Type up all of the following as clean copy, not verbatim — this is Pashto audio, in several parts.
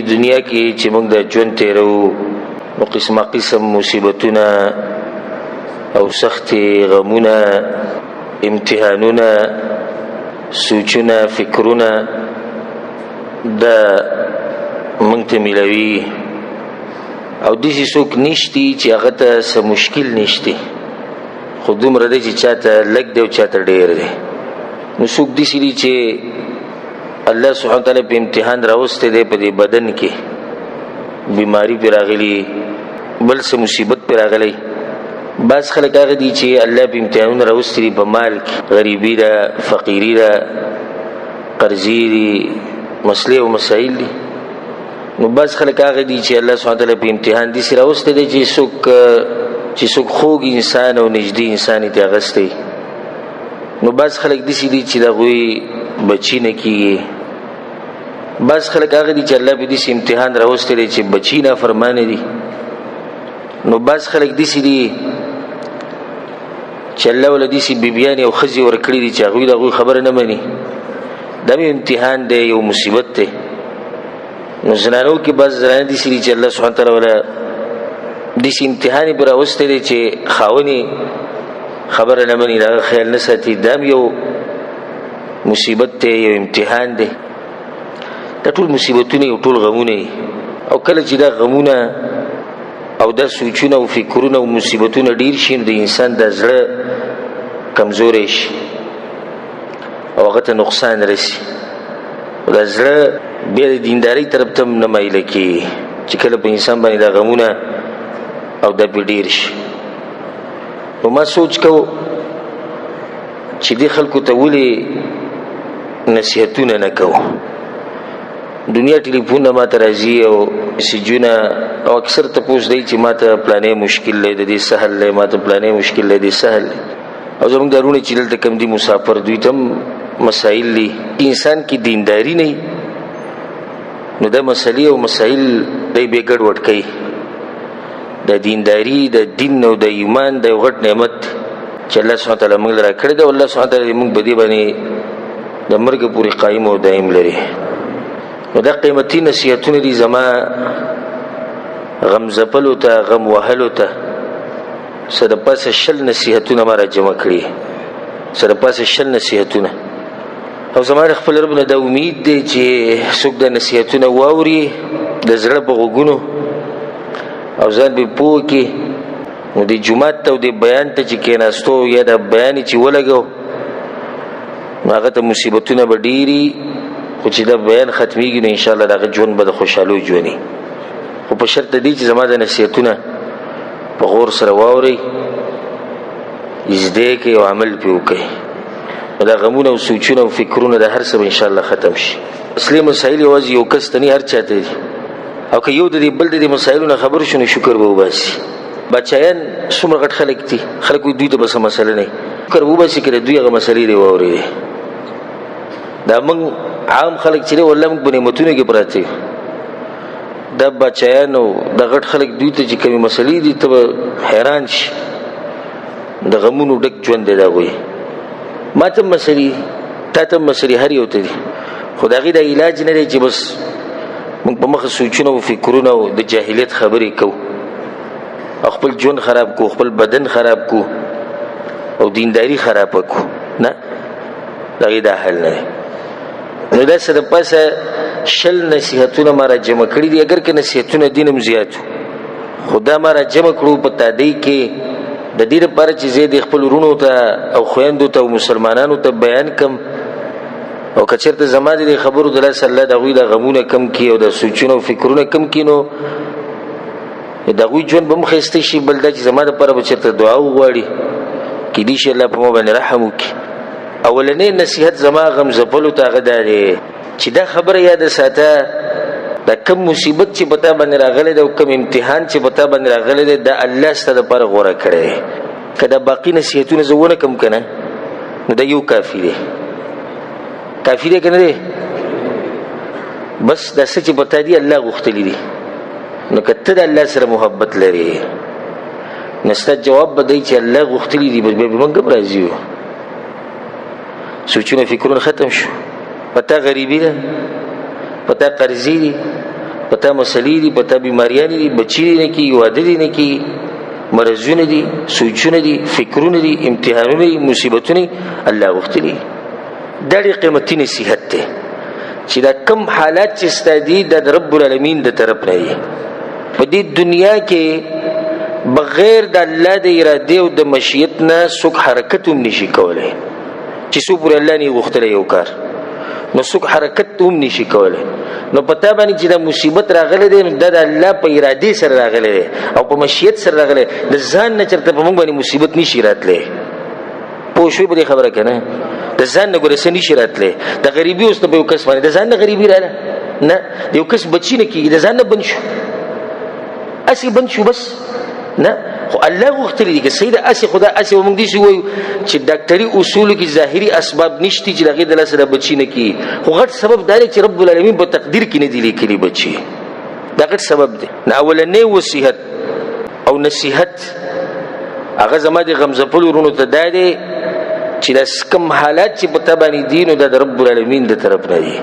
دنیا کې چې موږ د ژوند تیرو نو قسمه قسم مصیبتونه او سخت غمونه امتحانونه سوچونه فکرونه دا موږ ته ملوي او داسې څوک نشتی چې هغه ته څه مشکل نشتی خو دومره دی چې چاته لږ دی او چاته ډېر دی نو څوک داسې دي چې الله سبحانه وتعالی په امتحان راوسته دی په دې بدن کې بیماری پې راغلی بل څه مصیبت پې راغلی بعض خلک هغه دي چې الله په امتحانونه راوسته دي په مال کې غریبي ده فقیري ده قرضې دي مسلې او مسایل دي نو بعض خلک هغه دي چې الله سبحانه وتعالی په امتحان داسې راوسته دی چې څوک خوږ انسان او نږدې انسان یې ترې اخیستی نو بعض خلک داسې دي چې د هغوی بچی نه کیږي بعض خلک هغه دي چې الله په دې امتحان راوستی دی چې بچی نافرمانه دي نو بعض خلک داسې دي چې الله ولې داسې بیبیانې او ښځې ورکړي دي چې هغوی د هغوی خبره نه مني دا به امتحان دی یو مصیبت دی نو زنانو کې بعض زنانې داسې دي چې الله سبحانه تعالی ولا داسې امتحان یې پرې راوستی دی چې خاوند خبره نه مني د هغه خیال نه ساتي دا هم یو مصیبت ته یو امتحان دی دا ټول مصیبتونه یو ټول غمونه او کله چې دا غمونه او دا سوچونه او فکرونه او مصیبتونه ډیر شي د انسان د زړه کمزوري شي او هغه ته نقصان رسي د زړه بیا د دیندارۍ طرف ته نه مایل کېږي چې کله په انسان باندې دا غمونه او دا پې ډیر شي نو ما سوچ کو چې دې خلکو ته ولې نصیحتونه نه کوو دنیا ټلیفون ما ته راځي او میسیجونه او اکثر تپوس دی چې ما ته پلانې مشکل دی د دې سهل دی ما ته پلانې مشکل دی د سهل او زموږ دارونه چې دلته کم دي مسافر دوی ته مسایل دي انسان کې دینداری نه نو دا مسلې او مسایل دی بې ګډوډ کوي د دینداری د دین او د ایمان د یو غټ نعمت چې الله سبحانه وتعالی موږ را کړی دی او الله سبحانه وتعالی موږ په دې باندې د مرګ پورې قایم او دائم لري نو دا قیمتي نصیحتونه دي زما غم زپلو ته غم وهلو ته څه د پاسه 20 نصیحتونه ما را جمع کړي څه د پاسه 20 نصیحتونه او زما د خپل رب نه دا امید دی چې څوک د نصیحتونه واوري د زړه په غوږونو او ځان به پوه کړي نو د جومات ته او د بیان ته چې کېناستو یا د بیان چې ولګو نو هغه ته مصیبتونه به ډېري خو چې دا بیان ختمیږي نو انشاءالله د هغه ژوند به د خوشحالۍ ژوندي خو په شرط دی چې زما د نصیحتونه په غور سره واورئ زده کړئ او عمل پرې وکړئ نو دا غمونه او سوچونه او فکرونه د هر څه به انشاءالله ختم شي اصلي مسایل یوازې یو کس ته نه هر چا ته دي او که یو د دې بل د دې مسایلو نه خبر شو نو شکر به وباسي بچیان څومره غټ خلک دي خلک دوی ته به څه مسله نه شکر وباسي که د دوی هغه مسلې دې واورېدې دا موږ عام خلک چې دی والله موږ په نعمتونو کې پراته یو دا بچیان او دا غټ خلک دوی ته چې کومې مسلې دي ته به حیران شي د غمونو ډک ژوند دی د هغوی ما ته هم مسلې تا ته هم مسلې هر یو ته دي خو د هغې دا علاج نه دی چې بس موږ په مخه سوچونه او فکرونه او د جاهلیت خبرې کوو او خپل ژوند خراب کو خپل بدن خراب کو او دینداری خراب کو نه د هغې دا حل نه دی نو دا څه د پاسه 20 نصیحتونه ما را جمع کړي دي اگر که نصیحتونه دین هم زیات خو دا ما را جمع کړو په تادۍ کې د دې لپاره چې زه د خپل ورونو ته او خویندو ته او مسلمانانو ته بیان کم او که چېرته زما د خبرو د لاسه الله د هغوی د غمونه کم کړي او د سوچونه او فکرونه کم کړي نو د هغوی ژوند به هم ښایسته شي بل دا چې زما دپاره به چېرته دعا وغواړي کیدای شي الله په ما باندې رحم وکړي اولنی نصیحت زما غم زپلو ته هغه دا دی چې دا خبره یاده ساته دا کم مصیبت چې په تا باندې راغلی دی او کم امتحان چې په تا باندې راغلی دی دا الله ستا دپاره غوره کړی دی که دا باقي نصیحتونه زه ونه کم که نه نو دا یو کافي دی کافي دی که نه دی بس دا څه چې په تا دي الله غوښتلي دي نو که ته د الله سره محبت لرې نو ستا جواب به دی چې الله غوښتلي دي بس بیا به موږ هم راضي یو سوچونه فکرونه ختم شو پتا غریبی ده پتا قرضی دی پتا مسلې دي، پتا بیماریانې دي، بچی نه کی، واده دي نه کی، مرضونه دي، سوچونه دي، فکرونه دي، امتحانونه دي، مصیبتونه الله غوښتلي. دا ډېر قیمتي نصیحت دی چې دا کم حالات چې ستا دي دا د رب العالمین د طرف نه دي. په دې دنیا کې بغیر د الله د ارادې او د مشیت نه څوک حرکت هم نشي کولی. چې څو پورې الله نه غوښتلی یو کار نو څوک حرکت هم نشي کولی. نو پتا باندې چې دا مصیبت راغلی دی نو دا د الله په ارادې سره راغلی دی او په مشیت سره راغلی. د ځان نه چېرته په موږ باندې مصیبت نشي راتلی. پوه شوې په دې خبره که نه؟ د ځان نه ګوره څه نشي راتلی. د غریبي اوس په یو کس باندې د ځان نه غریبي راله نه، د یو کس بچي نه کېږي، د ځان نه بند شو، اسې بند شو بس نه. خو الله غوښتلی دي که صحیح ده. اسې خو دا اسې به موږ داسې ووایو چې ډاکټري اصولو کې ظاهري اسباب نشتی چې د هغې د لاسه دا بچي نه کېږي، خو غټ سبب دا دی چې رب العالمین په تقدیر کې نه دي لیکلي بچي. دا غټ سبب دی. نو اولنی وصیحت او نصیحت هغه زما د غمزپلو ورونو ته دا دی چې دا کم حالات چې په تا باندې دي نو دا د رب العالمین د طرف نه دي،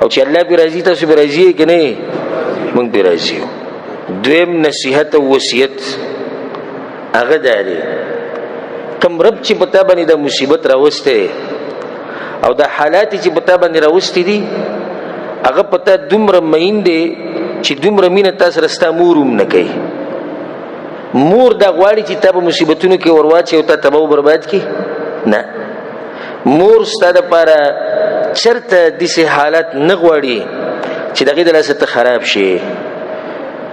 او چې الله پې راضي تاسو پې راضي یې که نه؟ موږ پې راضي یو. دویم نصیحت او وصیت هغه دا دی کم رب چې په تا باندې دا مصیبت راوستی او دا حالات چې په تا باندې راوستی دي هغه په تا دومره مین دی چې دومره مینه تا سره ستا مور هم نه کوي. مور دا غواړي چې تا په مصیبتونو کې ورواچي او تا تباه و برباد کړي؟ نه. مور ستا دپاره چېرته داسې حالات نه غواړي چې د هغې د لاسه ته خراب شي.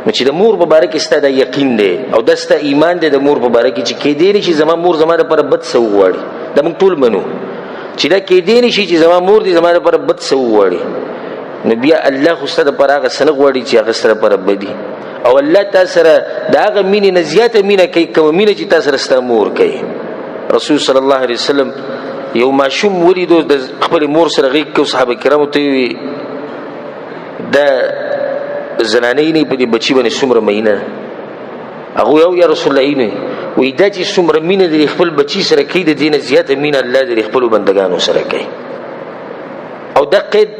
نو چې د مور په باره کې ستا دا یقین دی او دا ستا ایمان دی د مور په باره کې چې کیدی نه شي زما مور زما دپاره بد څه وغواړي. دا موږ ټول منو چې دا کیدی نه شي چې زما مور دی زما دپاره بد څه وغواړي. نو بیا الله خو ستا دپاره هغه څه نه غواړي چې هغه ستا دپاره بدي، او الله تا سره د هغه مینې نه زیاته مینه کوي کومه مینه چې تا سره ستا مور کوي. رسول صلی الله علیه وسلم یو ماشوم ولیدو د خپلې مور سره غېږ کې، صحابه کرامو ته وی دا زنانې نه په دې بچي باندې څومره مینه. هغوی او یا رسول الله نه وایي دا چې څومره مینه د خپل بچي سره کوي د دې نه زیاته مینه الله د خپلو بندګانو سره کوي. او دا قید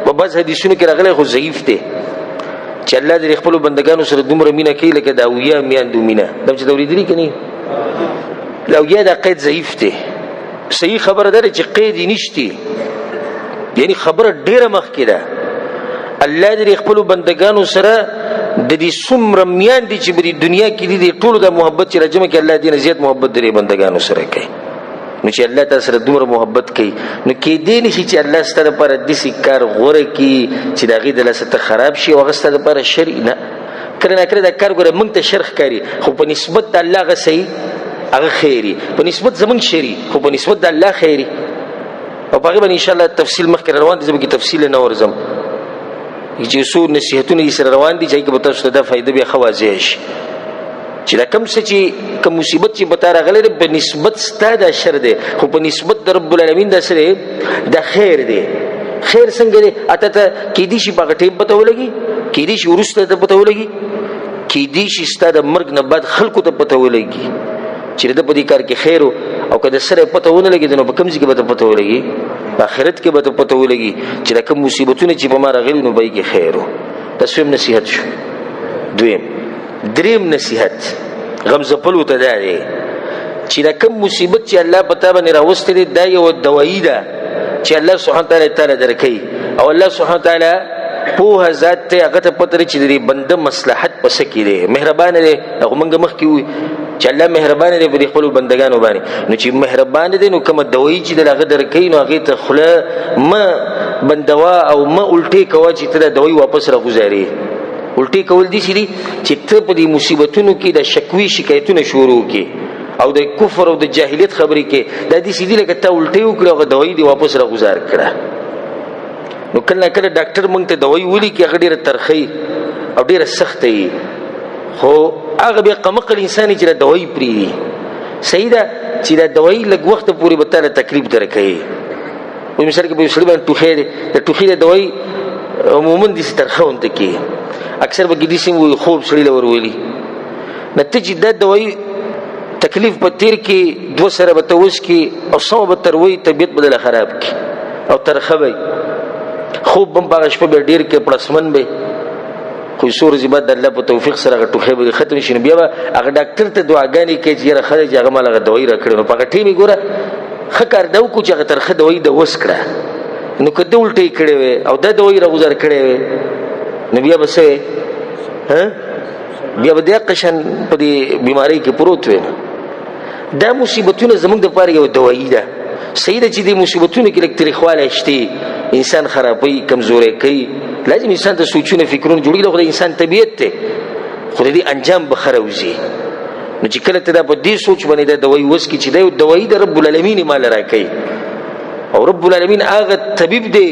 په بعض حدیثونو کې راغلی خو ضعیف دی چې الله د خپلو بندګانو سره دومره مینه کوي لکه د اویا میاندو مینه. دا چې دا اورېدلي که نه؟ د اویا دا قید ضعیف دی. صحیح خبره ده چې قید یې نشتی، یعنی خبره ډېره مخکې ده. الله د خپلو بندګانو سره د دې څومره میاندې چې په دې دنیا کې دي د ټولو دا محبت چې راجمع کړي الله دې نه زیات محبت د بندګانو سره کوي. نو چې الله تا سره دومره محبت کوي نو کیدی نشي چې الله ستا دپاره داسې کار غوره کړي چې د هغې د لاسه ته خراب شي او هغه ستا دپاره شر نه. کله ناکله دا کار ګوره موږ ته شر ښکاري خو په نسبت د الله هغه صحیح هغه خیري، په نسبت زموږ شري خو په نسبت د الله خیري. او په هغې باندې انشاءالله تفصیل مخکې روان دي، زه به کې تفصیل نه ورځم چې څو نصیحتونه یې سره روان دي چې هغې کې به تاسو ته دا فایده بیا ښه واضح شي چې دا کوم څه چې کوم مصیبت چې به تا راغلی دی په نسبت ستا دا شر دی خو په نسبت د رب العالمین دا څه دی دا خیر دی. خیر څنګه دی؟ اته ته کیدی شي په هغه ټیم پته ولګي، کیدی شي وروسته ته پته ولګي، کیدی شي ستا د مرګ نه بعد خلکو ته پته ولګي چې د په دې کار کې خیر او که د سره پته ونه لګي نو په کوم ځای کې به ته پته ولګي؟ په آخرت کې به ته پته ولګي چې دا کوم مصیبتونه چې په ما راغلي نو به یې کې خیر و. دا دویم نصیحت شو. دریم نصیحت غم ځپلو ته دا دی چې دا کوم مصیبت چې الله په تا باندې راوستی دی دا یوه دوایي ده چې الله سبحانه تعالی تعالی درکوي، او الله سبحانه تعالی پوهه ذات دی، هغه ته پته دی چې د دې بنده مصلحت په څه کې دی. مهربانه دی، هغه موږ مخکې ووایو چې الله مهربانه دی په دې خپلو بندګانو باندې. نو چې مهربانه دی نو کومه دوایي چې د هغه درکوي نو هغې ته خوله مه بندوه او مه الټې کوه چې ته دا دوایي واپس راګوزارې. الټې کول داسې دي چې ته په دې مصیبتونو کې د شکوي شکایتونه شروع کړي او د کفر او د جاهلیت خبرې کې دا داسې دي لکه ته الټې وکړې هغه دوایي دې واپس راګوزار کړه. نو کله نه کله ډاکټر موږ ته دوایي ولیکي هغه ډېره ترخه او ډېره سخته وي، خو هغه بیا قمقل انسان چې دا دوایي پرېږدي. صحیح ده چې دا دوایي لږ وخته پورې به تا له تکلیف درکوي. وایي مثال کې به یو سړي باندې ټوخی دی، د ټوخي د دوایي عموما داسې ترخه غونته کېږي. اکثر به کې داسې وایي خوب سړي له ورولي نه ته چې دا دوایي تکلیف په تیر کې 2 سره به ته وڅکي او 100 به تروي طبیعت به دله خراب کړي او ترخه به. خو خوب بم پاغه شپه به ډیر کې پړسمن به خو سور زیبات د الله په توفیق سره هغه ټوخه به ختم شي. بیا هغه ډاکټر ته دعاګانې کوي چې یاره خلک هغه مال هغه دوايي راکړي نو په هغه ټیمې ګوره ښه کار دا وکړو چې هغه ترخه دوايي د وس کړه نو که ده الټۍ کړې وې او دا دوايي راغوزار کړې وې نو بیا به څه بیا به دې قشن په دې بیماری کې پروت وې. دا مصیبتونه زموږ دپاره یو دوايي ده. صحیح ده چې دې مصیبتونو کې لږ تریخوالی شته انسان خرابوي کمزوری کوي لازم انسان ته سوچونه فکرونه جوړېږي خو د انسان طبیعت دی خو د دې انجام به ښه راوځي. نو چې کله ته دا په دې سوچ باندې دا دوايي وس کړي چې دا یو دوايي د رب العالمین مال راکوي او رب العالمین هغه طبیب دی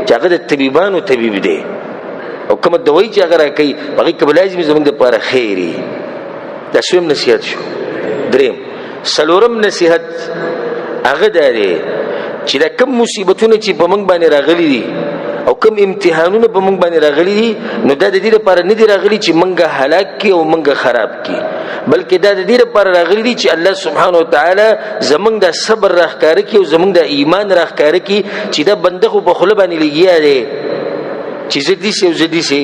چې هغه د طبیبانو طبیب دی او کومه دوايي چې هغه راکوي هغې که به لازمي زموږ دپاره خیر وي. دا سویم نصیحت شو. دریم څلورم نصیحت هغه دا دی چې دا کم مصیبتونه چې په موږ باندې راغلي دي او کم امتحانونه په موږ باندې راغلي دي نو دا د دې لپاره نه دي راغلي چې موږ هلاک کړي او موږ خراب کړي بلکې دا د دې لپاره راغلي دي چې الله سبحانه وتعالی زموږ د صبر راښکاره کړي او زموږ د ایمان راښکاره کړي چې دا بنده خو په خوله باندې لګیا دی چې زه داسې او زه داسې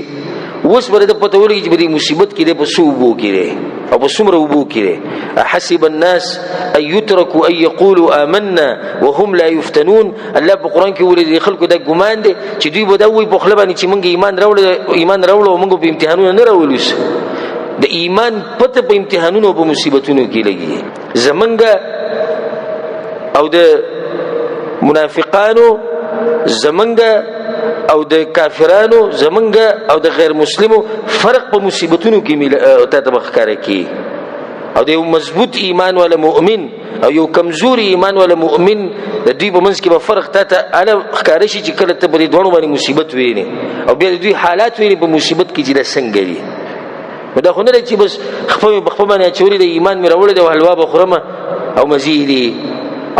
اوس به د پته ولګي چې په دې مصیبت کې دی په څو اوبو کې دی او په څومره اوبو کې دی. احسب الناس ان يتركوا ان يقولوا آمنا وهم لا يفتنون. الله په قرآن کې ویلي د خلکو دا ګمان دی چې دوی به دا وایي په خوله باندې چې موږ ایمان راوړو او موږ په امتحانونه نه راولو. د ایمان پته په امتحانونو او په مصیبتونو کې لګي. زمونږ او د منافقانو زمونږ او د کافرانو زمونږ او د غیر مسلمو فرق په مصیبتونو کې تا ته ښکاره کړي او د یو مضبوط ایمان والا مؤمن او یو کمزوري ایمان والا مؤمن د دوی په منځ کې به فرق تا ته هله ښکاره شي چې کله ته په دې دواړو باندې مصیبت وینې او بیا د دوی حالات وینې په مصیبت کې چې دا څنګه دي. نو دا خو نه دی چې بس خپل باندې اچولي د ایمان مې راوړی دی او حلوا به خورم او مزې دي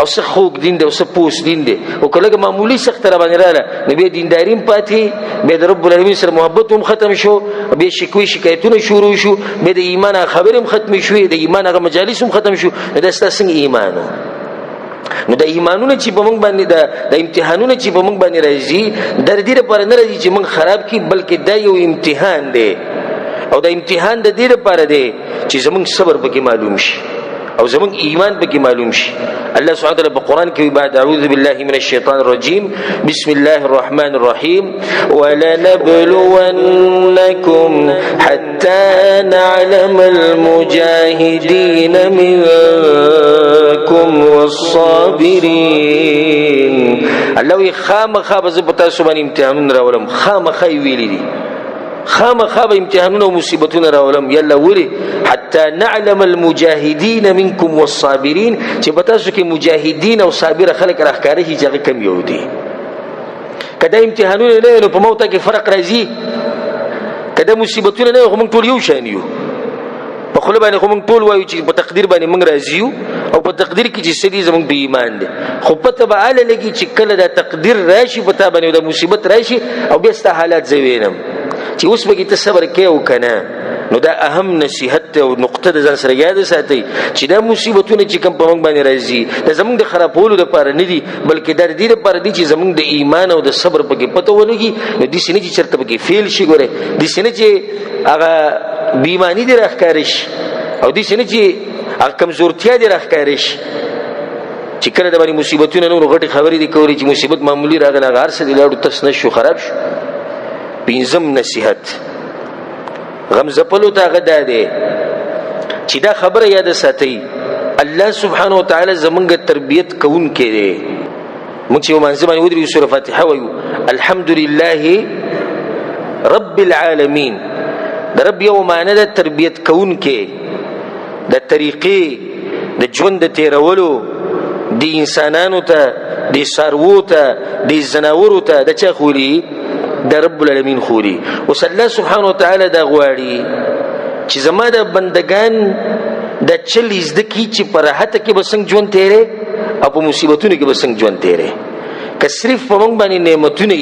او څه خوږ دین دی او څه پوس دین دی او که لږه معمولي سخته را باندې راغله نو بیا دینداري هم پاتې بیا د رب العالمین سره محبت هم ختم شو بیا شکوې شکایتونه شروع شو بیا د ایمان هغه خبرې هم ختمې شوې د ایمان هغه مجالس هم ختم شو. نو دا ستا څنګه ایمان و؟ نو د ایمانونه چې په موږ باندې د امتحانونه چې په موږ باندې راځي د دې لپاره نه راځي چې موږ خراب کړي بلکې دا یو امتحان دی او د امتحان د دې لپاره دی چې زموږ صبر پکې معلوم شي او زمون ایمان بکی معلوم شي. الله سبحانه وتعالى بالقرآن کې بعد اعوذ بالله من الشيطان الرجيم بسم الله الرحمن الرحيم ولنبلونكم حتى نعلم المجاهدين منكم والصابرين. الله خامخا به زه په تاسو باندې امتحانونه راولم خامخا ویلي دي خامخا به امتحانونه او مصیبتونه راولم یلا ولي حتى نعلم المجاهدين منكم والصابرين چې په تاسو کې مجاهدین او صابر خلک راښکاره شي چې هغه کم یو دي. کله امتحانونه نه نو په موته کې فرق راځي کله مصیبتونه نه خو موږ ټول یو شان یو په خپل باندې خو موږ ټول وایو چې په تقدیر باندې موږ راځو او په تقدیر کې چې سړي زموږ د ایمان دي خو پته به اله لګي چې کله دا تقدیر راشي په تا باندې د مصیبت راشي او بیا ست حالات زوینم چې اوس به کې صبر کې او کنه. نو دا اهم نصیحت او نقطه د ځان سره یاد ساتئ چې دا مصیبتونه چې کوم په موږ باندې راځي دا زموږ د خرابولو لپاره نه دي بلکې دا د دې لپاره دي چې زموږ د ایمان او د صبر پکې پته ولګي. نو داسې نه چې چېرته پکې فیل شي ګوره داسې نه چې هغه بېایماني دې راښکاره شي او داسې نه چې هغه کمزورتیا دې راښکاره شي چې کله د باندې مصیبتونه نور غټې خبرې دي کولې چې مصیبت معمولي راغله هغه هر څه دې لاړو تس نه شو خراب شو. پنځم نصیحت غم زپلو ته هغه دا دی چې دا خبره یاد ساتئ الله سبحانه وتعالی زمونږ تربیت کوونکی دی. موږ چې ومانځه باندې ودرېږو سوره فاتحه وایو الحمد لله رب العالمین د رب یو معنی ده تربیت کوونکی د طریقې د ژوند د تېرولو د انسانانو ته د څاروو ته د ځناورو ته د چا خولي د رب العالمین خوري. اوس الله سبحانه وتعالی دا غواړي چې زما د بندگان د چل زده کی چې په راحت کې به څنګه ژوند تیرې او په مصیبتونو کې به څنګه ژوند تیرې. که صرف په موږ باندې نعمتونه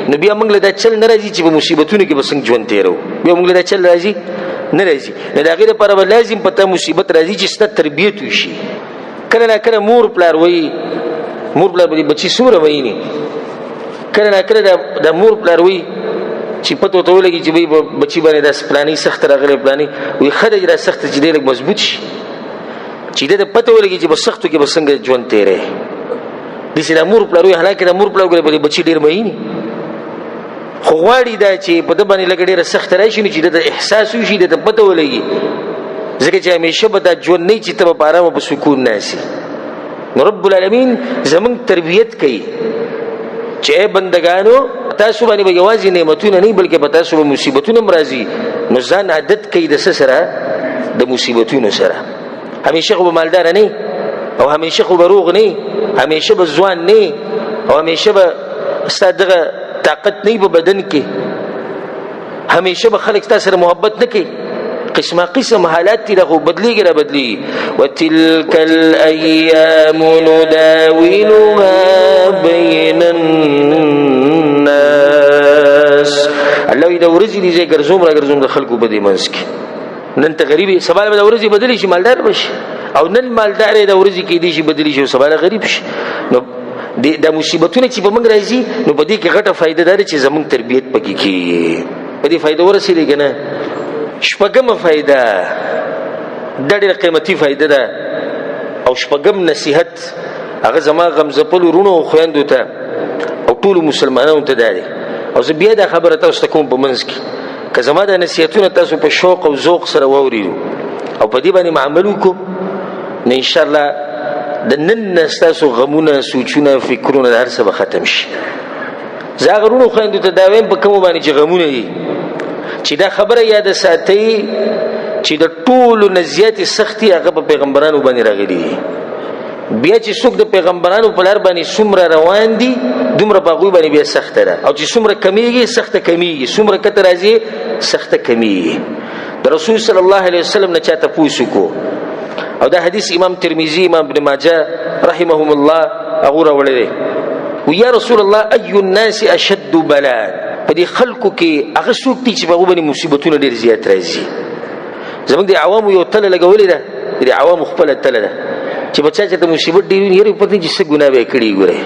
نو بیا موږ له دا چل نه راځي چې په مصیبتونو کې به څنګه ژوند تیرو بیا موږ له دا چل راځي نه راځي. نو د هغې لپاره به لازم پته مصیبت راځي چې ستا تربیت وشي. کله نا کله مور پلار وایي مور پلار به دې بچي څومره ویینې کله نه کله د مور پلار وي چې پته ورته ولګي چې بچي باندې داسې پلاني سخت راغلی پلاني وایي ښه دی چې دا سخت چې دی لږ مضبوط شي چې ده ته پته ولګي چې په سختو کې به څنګه ژوند تېری داسې د مور پلار وي حالانکې د مور پلار ګورې به بچي ډېر مهیني خو غواړي دا چې په ده باندې لږه ډېره سخته راشي نو چې ده ته احساس وشي ده ته پته ولګي ځکه چې همیشه به دا ژوند نه وي چې ته به په ارامه په سکون ناسي نو رب العالمین زمونږ تربیت کوي چې ای بندګانو تاسو باندې به یوازې نعمتونه نه بلکې په تاسو به مصیبتونه هم راځي نو ځان عادت کوي د څه سره د مصیبتونو سره همیشه خو به مالداره نه او همیشه خو به روغ نه همیشه به ځوان نه او همیشه به ستا دغه طاقت نه په بدن کې همیشه به خلک ستا سره محبت نه کوي قسمه قسم حالات دي خو بدليږي را بدلي وتلك الايام نداولها بين الناس الله اذا ورزي دي زي ګرځوم را ګرځوم د خلکو په دې منځ کې نن ته غریبي سبا به د ورزي بدلی شي مالدار بشي او نن مالدار د ورزي کې دي شي بدلی شي سبا غریب شي نو د مصیبتونو چې په موږ راځي نو په دې کې غټه فائدہ ده چې زموږ تربيت پکې کی په دې فائدہ ورسېږي کنه شپږم فائدہ د ډېر قیمتي فائدہ ده او شپږم نصيحت هغه زما غم زپلو رونو خويندو ته او ټول مسلمانانو ته ده او زه بیا دا خبره تاسو ته کوم په منځ کې که زما د نصيحتونو تاسو په شوق او ذوق سره واورئ او په دې باندې عمل وکړو نو ان شاء الله د نن تاسو غمونه سوچونه فکرونه هر څه به ختم شي زه غرونو خويندو ته دا وایم په کوم باندې چې غمونه دي چې دا خبره یاد ساتي چې د ټولو نزيات سختي هغه په پیغمبرانو باندې راغلي دي بیا چې څوک د پیغمبرانو په لار باندې څومره روان دي دومره په هغوی باندې بیا سخته ده او چې څومره کمیږي سخته کمیږي څومره کته راځي سخته کمیږي د رسول صلی الله علیه وسلم نه چاته پوښتنه کو او دا حدیث امام ترمذی امام ابن ماجه رحمهم الله هغه راوړی دی ویا رسول الله ای الناس اشد بلاء په دې خلکو کې هغه څوک دي چې په هغه باندې مصیبتونه ډېر زیات راځي زموږ د عوامو یو تله لګولې ده د عوامو خپل تله ده چې بچا چې ته مصیبت ډېر وي یې پته چې څه ګناه به کړی ګوره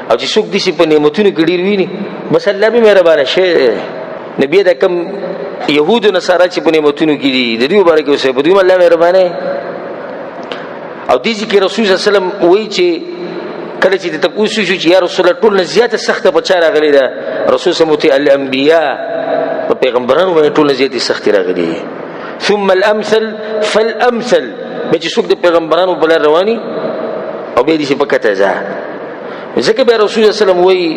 او چې څوک دي چې په نعمتونو کې ډېر ویني بس الله به مهربانه شي نبی دا کم يهود او نصارا چې په نعمتونو کې دي د دې مبارک اوسه په دې الله مهربانه او دې چې رسول صلی الله علیه وسلم وایي چې کله چې ته پوښتنه شو چې یا رسول الله ټول زیاته سخته په چا راغلي ده رسول سموتي الانبیاء په پیغمبرانو باندې ټول زیاته سختی راغلي ثم الامثل فالامثل به چې څوک د پیغمبرانو په لار رواني او به دې په کته ځه ځکه به رسول الله صلی الله علیه وسلم وایي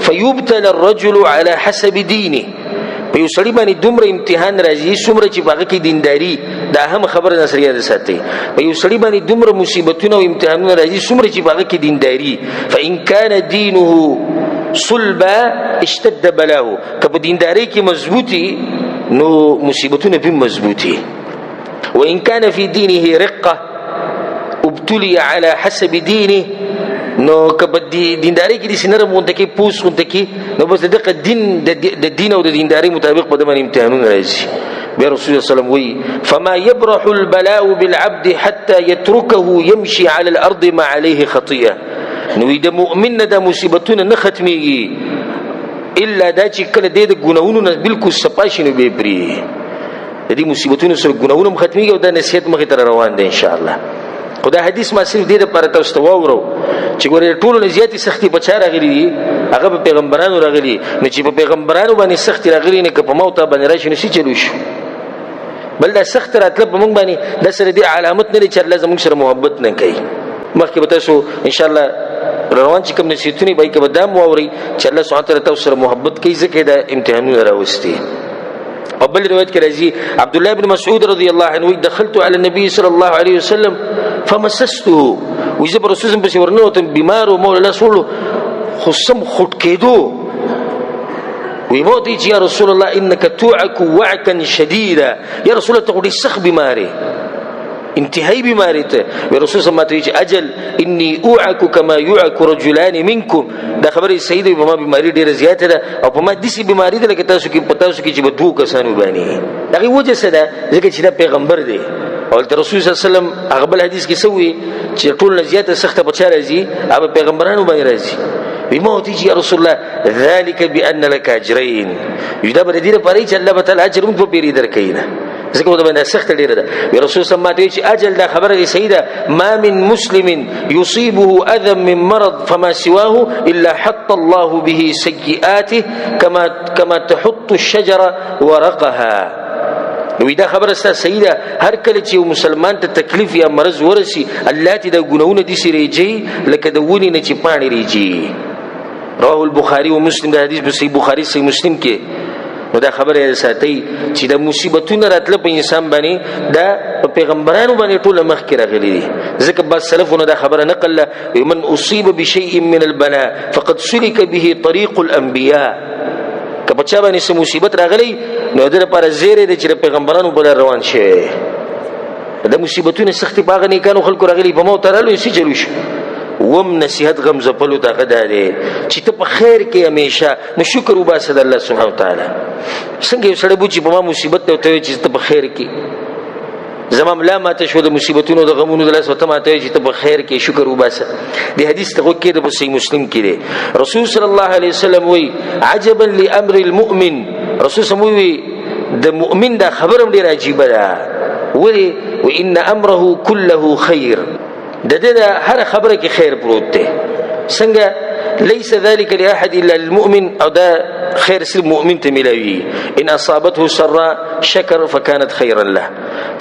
فيبتلى الرجل على حسب دينه په یو سړي باندې دومره امتحان راځي څومره چې هغه کې دینداری دا هم خبره نظریه ده ساتي په یو سړي باندې دومره مصیبتونه او امتحانونه راځي څومره چې هغه کې دینداری فإن كان دينه صلبا اشتد بلاؤه کله دینداری کې مضبوطي نو مصیبتونه به مضبوطي وإن كان في دينه رقه ابتلي على حسب دينه نو کبه دینداری کې د سینره مونږ کې پوس مونږ کې نو بس دغه دین د دین او د دینداری مطابق په دمن امتحانونه راځي بیا رسول الله صلی الله علیه وسلم وی فما يبرح البلاء بالعبد حتى يتركه يمشي على الارض ما عليه خطيئه نو د مؤمن د مصیبتونه نه ختميږي الا دا چې کله د ګناونو نه بالکل صفاشنو به پری د دې مصیبتونو سره ګناونو ختميږي او د نصیحت مخې ته روان دي ان شاء الله خدا حدیث ما صرف دې لپاره تاسو ته وورو چې ګورې ټول نه زیاتې سختي په چا راغلي دي هغه په پیغمبرانو راغلي نو چې په پیغمبرانو باندې سختي راغلي نه که په موت باندې راشي نو سې چلو شو بل دا سخت راتله په موږ باندې د سره دي علامت نه لري چې الله زموږ سره محبت نه کوي مخکې به تاسو ان شاء الله روان چې کوم نصیحتونه به کې بدام ووري چې الله سبحانه وتعالى تاسو سره محبت کوي ځکه دا امتحانونه راوستي او بل روایت کې راځي عبد الله بن مسعود رضی الله عنه دخلت على النبي صلى الله عليه وسلم فمسسته وجب رسول الله صلی الله علیه وسلم بیمار او مولا رسول خصم خټ کېدو وی موتی چې یا رسول الله انك توعك وعكا شديدا یا رسول الله ته سخ بیماری انتهایی بیماری ته رسول الله ماته چې اجل اني اوعك كما يوعك رجلان منكم دا خبره سیدی په ما بیماری ډیره زیاته ده او په ما دسی بیماری ده لکه تاسو کې پتا شو کې چې بدو کسانو باندې دغه وجه څه ده ځکه چې دا پیغمبر دی او رسول صلی الله علیه وسلم هغه بل حدیث کې سوی چې ټول زیاته سخته په چا راځي هغه پیغمبرانو باندې راځي بما وتيجي يا رسول الله ذلك بأن لك أجرين يدبر دير باريج الله بتعالى أجر من بيري دركينا ذكر ده بنا سخت دير ده يا رسول الله ما تيجي أجل ده خبر سيدة ما من مسلم يصيبه أذى من مرض فما سواه إلا حط الله به سيئاته كما تحط الشجرة ورقها نو دا خبر استا سیده هر کله چې مسلمان ته تکلیف یا مرض ورسی الله ته د ګناونه دي سریږي لکه د ونی نه چې پانی ریږي رواه البخاري و مسلم دا حدیث په صحیح بخاری صحیح مسلم کې نو دا خبره ساتي چې د مصیبتونو راتله په انسان باندې دا پیغمبرانو باندې ټول مخ کې راغلي دي ځکه بس سلفونه دا خبره نقل من اصيب بشيء من البلاء فقد سلك به طريق الانبياء که بچا باندې سم مصیبت راغلی نو در پر زیره د چې پیغمبرانو بل روان شي د مصیبتونو سختي باغ نه کانو خلکو راغلی په مو ترالو سي چلوش وم نصيحت غم زپلو تا غدا دي چې ته په خیر کې همیشه نو شکر وباسه د الله سبحانه وتعالى څنګه سړی بوچی په ما مصیبت ته چې ته په خیر کې زمام لا ما ته شو د مصیبتونو د غمونو د لاس وته ما ته چې ته په خیر کې شکر وباسه دی حدیث ته کې د صحیح مسلم کې دی رسول صلی الله علیه وسلم وی عجبا لامر المؤمن رسول سموي د مؤمن دا خبرم ډیر عجیب ده ولی وان امره كله خير د هر خبره کې خیر پروت دی څنګه ليس ذلك لاحد الا المؤمن او دا خیر صرف مؤمن ته ملوي ان اصابته سراء شكر فكانت خيرا له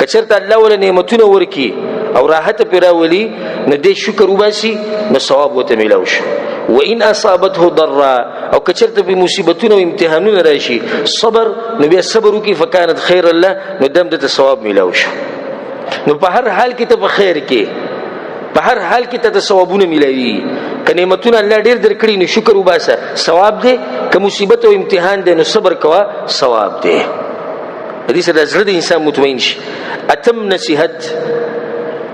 کچرته الله ول نعمتونه ورکی او راحت پیراولي نو دې شکر وباسي نو ثواب وته ملوش وان اصابته ضراء او کچرته به مصیبتونه او امتحانونه راشي صبر نو بیا صبر وکي فكانت خيرا له نو دم د ثواب ملوش نو په هر حال کې ته په خیر کې په هر حال کې ته ثوابونه ملوي که نعمتونه الله ډیر درکړي نو شکر وباسه ثواب دی که مصیبت او امتحان دی نو صبر کوا ثواب دی دې سره زړه د انسان مطمئن شي اتم نصيحت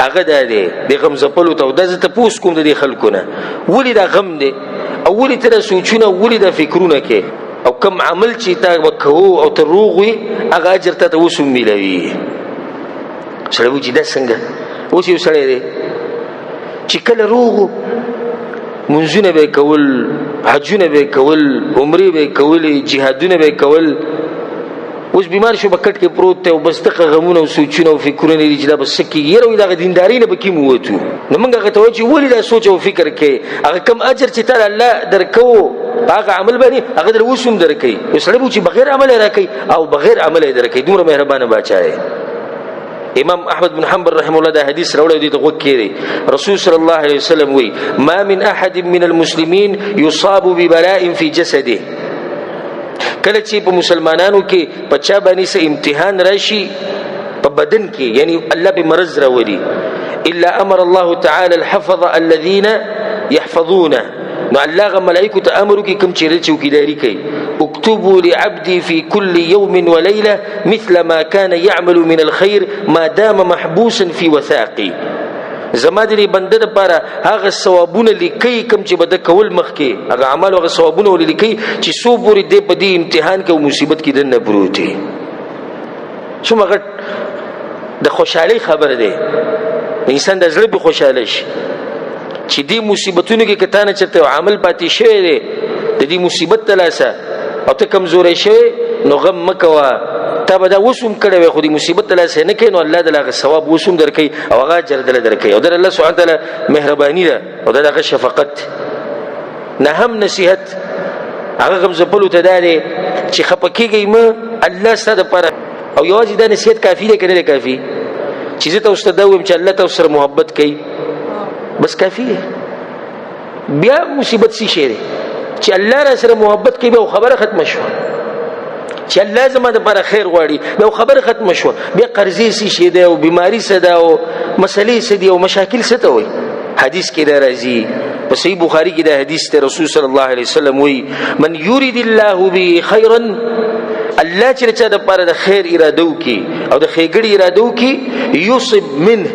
هغه دی د غم زپلو ته د زته پوس کوم د خلکونه ولې دا غم دی او ولې تر سوچونه ولې دا فکرونه کې او کم عمل چې تا وکړو او تر روغوي هغه اجر ته وسوم ملوي سره وځي دا څنګه اوس یو سره دی چې کله روغو منځونه به کول حجونه به کول عمره به کول جهادونه به کول اوس بیمار شو بکټ کې پروت ته او بس دغه غمونه او سوچونه او فکرونه لري چې دا بس کی یره وي دغه دینداری نه بکی موته نو موږ هغه ته چې ولې دا سوچ او فکر کې هغه کم اجر چې تعالی الله درکو هغه عمل باندې هغه در وسوم درکې وسړی چې بغیر عمل راکې او بغیر عمل درکې دومره مهربانه بچای امام احمد بن حنبل رحمه الله دا حدیث راوړی دی ته وکړي رسول صلی الله علیه وسلم وی ما من احد من المسلمین يصاب ببلاء في جسده کله چې په مسلمانانو کې پچا باندې سه امتحان راشي په بدن کې یعنی الله به مرض راوړي الا امر الله تعالی الحفظ الذين يحفظونه نو الله ملائکه ته امر کوي کوم چې چوکیداری کوي اكتبوا لعبدي في كل يوم وليله مثل ما كان يعمل من الخير ما دام محبوسا في وثاقي زما دې بنده لپاره هغه ثوابونه لیکي کوم چې بده کول مخکې هغه عمل او ثوابونه لیکي چې سو پوری دې په دې امتحان کې او مصیبت کې دنه پروتي شو مګر د خوشحالي خبر ده انسان د زړه به خوشاله شي چې دې مصیبتونو کې کتانه چته عمل پاتې شوی دی د دې مصیبت تلاسه او ته کمزورې شوی نو غم مکوا تا به دا وسوم کړي خو دې مصیبت تلاسه نه کین او الله دغه ثواب وسوم درکې او هغه اجر درکې او در الله سبحانه تعالی مهرباني ده او دغه شفقت نه هم نصيحت هغه غم زپلو ته ده چې خپکیږي م الله ستاسو پر او یوازې دا نصیحت کافی دی کنه کافی چې زه ته استاد وایم چې الله تاسو سره محبت کوي بس کافی دی بیا مصیبت شي شي چې الله را سره محبت کوي او خبره ختم شو چې الله زما د پر خیر غواړي او خبره ختم شو بیا قرضې شي دی او بیماری سده او مسلې سدي او مشاکل سته وي حدیث کې دا راځي په صحیح بخاری کې دا حدیث ته رسول صلی الله علیه وسلم وی من یرید الله به خیرا الله چې چا د پر د خیر اراده وکي او د خیګړي اراده وکي یصب منه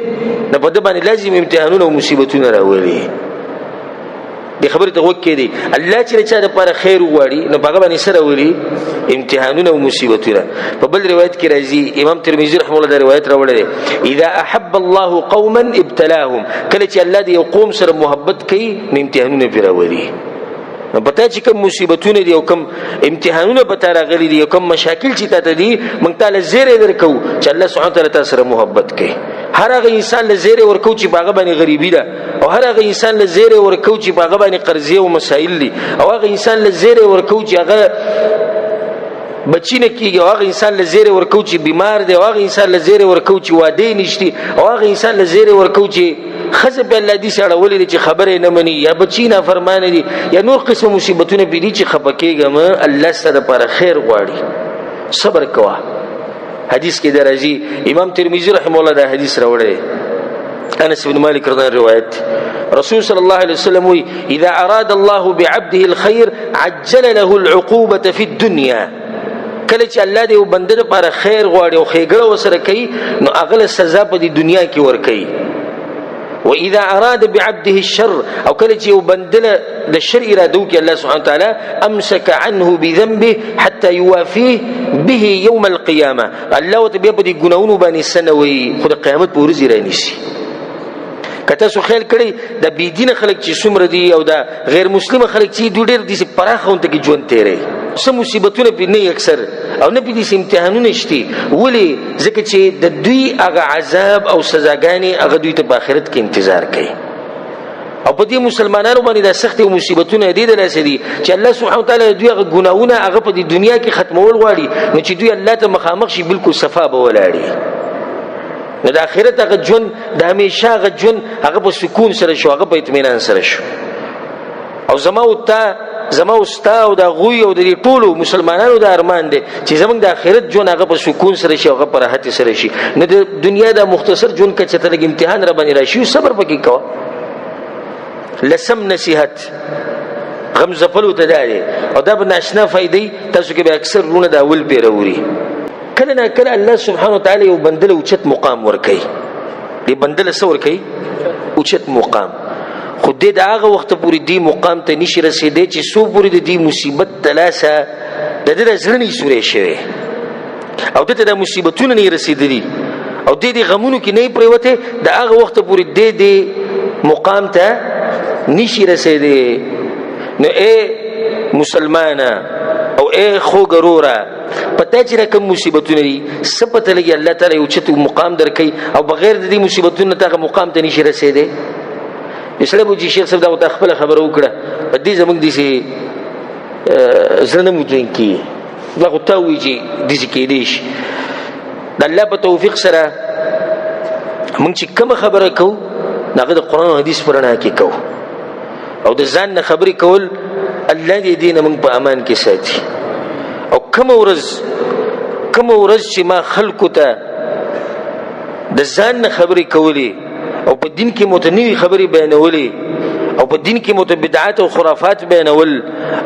نه په دې باندې لازم امتحانونه او مصیبتونه راوړي دې خبره ته وکړي دي الله چې چا د پر خیر وغواړي نو هغه باندې سره وړي امتحانونه او مصیبتونه په بل روایت کې راځي امام ترمذی رحمه الله دا روایت راوړی اذا احب الله قوما ابتلاهم کله چې الله دې یو قوم سره محبت کوي نو امتحانونه پیراوړي نو پته چې کوم مصیبتونه دي او کوم امتحانونه به تا راغلي دي او کوم مشاکل چې تا ته دي موږ تعالی زیری درکو چې الله سبحانه وتعالی تاسو سره محبت کوي. هر هغه انسان له زیری ورکو چې باغ باندې غریبی ده او هر هغه انسان له زیری ورکو چې باغ باندې قرضې او مسائل دي او هغه انسان له زیری ورکو چې هغه بچی نه کیږي او هغه انسان له زیری ورکو چې بیمار دی او هغه انسان له زیری ورکو چې واده نشتی او هغه انسان له زیری ورکو چې خزه په الله دي سره ولې چې خبره نه مني یا بچی نه فرمانه دي یا نور قسم مصیبتونه به دي چې خپکیږم الله ستاسو لپاره خیر غواړي. صبر کوه. حدیث کې درځي امام ترمذی رحم الله دا حدیث راوړی انس بن مالک رضی الله عنه روایت رسول صلی الله علیه وسلم وی اذا اراد الله بعبده الخير عجل له العقوبه في الدنيا. کله چې الله دې وبنده لپاره خیر غواړي او خیګړه وسره کوي نو هغه سزا په دې دنیا کې ور کوي. واذا اراد بعبده الشر او کله چې وبنده د شر اراده کوي الله سبحانه وتعالى امسك عنه بذنبه حتى يوافيه به يوم القيامه. الله تبارك په دې ګناونو باندې سنوي خو د قیامت په ورځ رانیسي. کته سو خیال کړي د بيدینه خلک چې څومره دي او د غیر مسلمان خلک چې دوی ډېر دي پراخونته کې ژوند تیري سم مصیبتونه په نه اکثر او نه په دې امتحانونه شتي ولي ځکه چې د دوی هغه عذاب او سزاګانې هغه دوی ته په آخرت کې انتظار کوي. او په دې مسلمانانو باندې د سخت مصیبتونه دي د لاسه دي چې الله سبحانه وتعالی دوی هغه ګناونه هغه په دې دنیا کې ختمول غواړي نو چې دوی الله ته مخامخ شي بالکل صفا به ولاړي. نو د آخرت هغه ژوند د همیشه هغه ژوند هغه په سکون سره شو هغه په اطمینان سره شو. او زما او ستا او د غوی او د ټولو مسلمانانو د ارمان دی چې زمونږ د آخرت ژوند هغه په سکون سره شي هغه په راحت سره شي. نو د دنیا د مختصر ژوند کې چې تلګ امتحان را باندې راشي صبر پکې کوه. لسم نصیحت غم زفلو ته دی او دا به ناشنا فائدې تاسو کې به اکثر رونه د اول پیروري. کله نه کله الله سبحانه وتعالی یو بندله اوچت مقام ورکي. دی بندله څه ورکي؟ اوچت مقام. خو دې د هغه وخت پورې دی مقام ته نشي رسیدي چې سو پورې د دې مصیبت تلاسه د دې ځړنی سورې شوی او دته د مصیبتونو نه رسیدلی او دې غمونو کې نه پریوته د هغه وخت پورې دې مقام ته نشي رسیدي. نو اے مسلمانه او اے خو ګروره پته چې کوم مصیبتونه دي سپته لګي الله تعالی یو چت مقام درکې او بغیر د دې مصیبتونو ته مقام ته نشي رسیدي. اسلام چې شیخ صاحب دا خپل خبره وکړه په دې زمونږ دي سي زنه متین کی دا غو تاوی چې دې کې دیش د الله په توفیق سره مونږ چې کوم خبره کو داغه د قران او حدیث پرنا کې کو او د ځان نه خبرې کول الله دې دین مونږ په امان کې ساتي. او کوم ورځ چې ما خلکو ته د ځان نه خبرې کولې او په دین کې متنوي خبرې بیانولې او په دین کې متبدعات او خرافات بیانول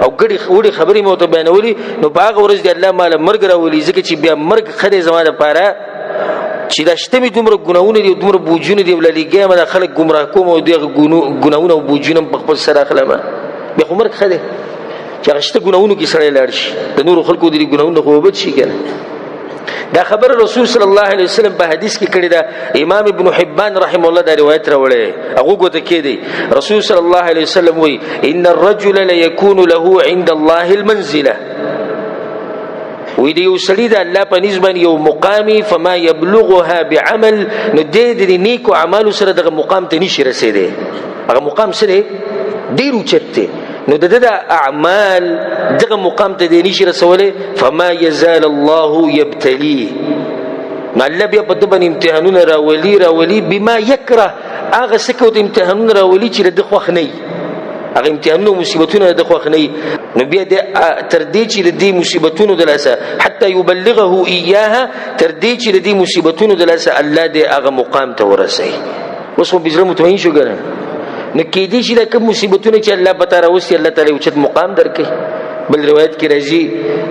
او ګډي وړي خبرې مو ته بیانولې نو باغ ورځ دی الله مال مرګ راولي ځکه چې بیا مرګ خره زماده لپاره چې دا شته می دومره ګناونه دي دومره بوجونه دي وللیګه ما خلک گمراه کوم او دغه ګناونه او بوجونه په خپل سره خلما به عمر خده چې غشته ګناونه کې سره لاړ شي د نور خلکو دي ګناونه خو وبد شي کنه. دا خبر رسول صلی الله علیه وسلم په حدیث کې کړی دا امام ابن حبان رحم الله دا روایت راوړی هغه غوته کې دی رسول صلی الله علیه وسلم وی ان الرجل لا يكون له عند الله المنزله وی دی وسړي د الله په نسبت یو مقامي فما يبلغها بعمل نو د نیکو اعمال سره دغه مقام ته نشي رسیدي. هغه مقام سره ډیر اوچته نو د اعمال دغه مقام ته دی نشي رسوله فما يزال الله يبتليه ما الله بیا په دبن امتحانونه راولي بما يكره هغه سکوت امتحانونه راولي چې د خوښ نه هغه امتحانونه مصیبتونه د خوښ نه نو بیا د تر دې چې د دې مصیبتونو د لاسه حتی يبلغه اياها تر دې چې د دې مصیبتونو د لاسه الله دې هغه مقام ته ورسي. اوس هم بزره متوین شو ګره نو کې دې چې د کوم مصیبتونه چې الله پتا راوستي الله تعالی اوچت مقام درکې. بل روایت کې راځي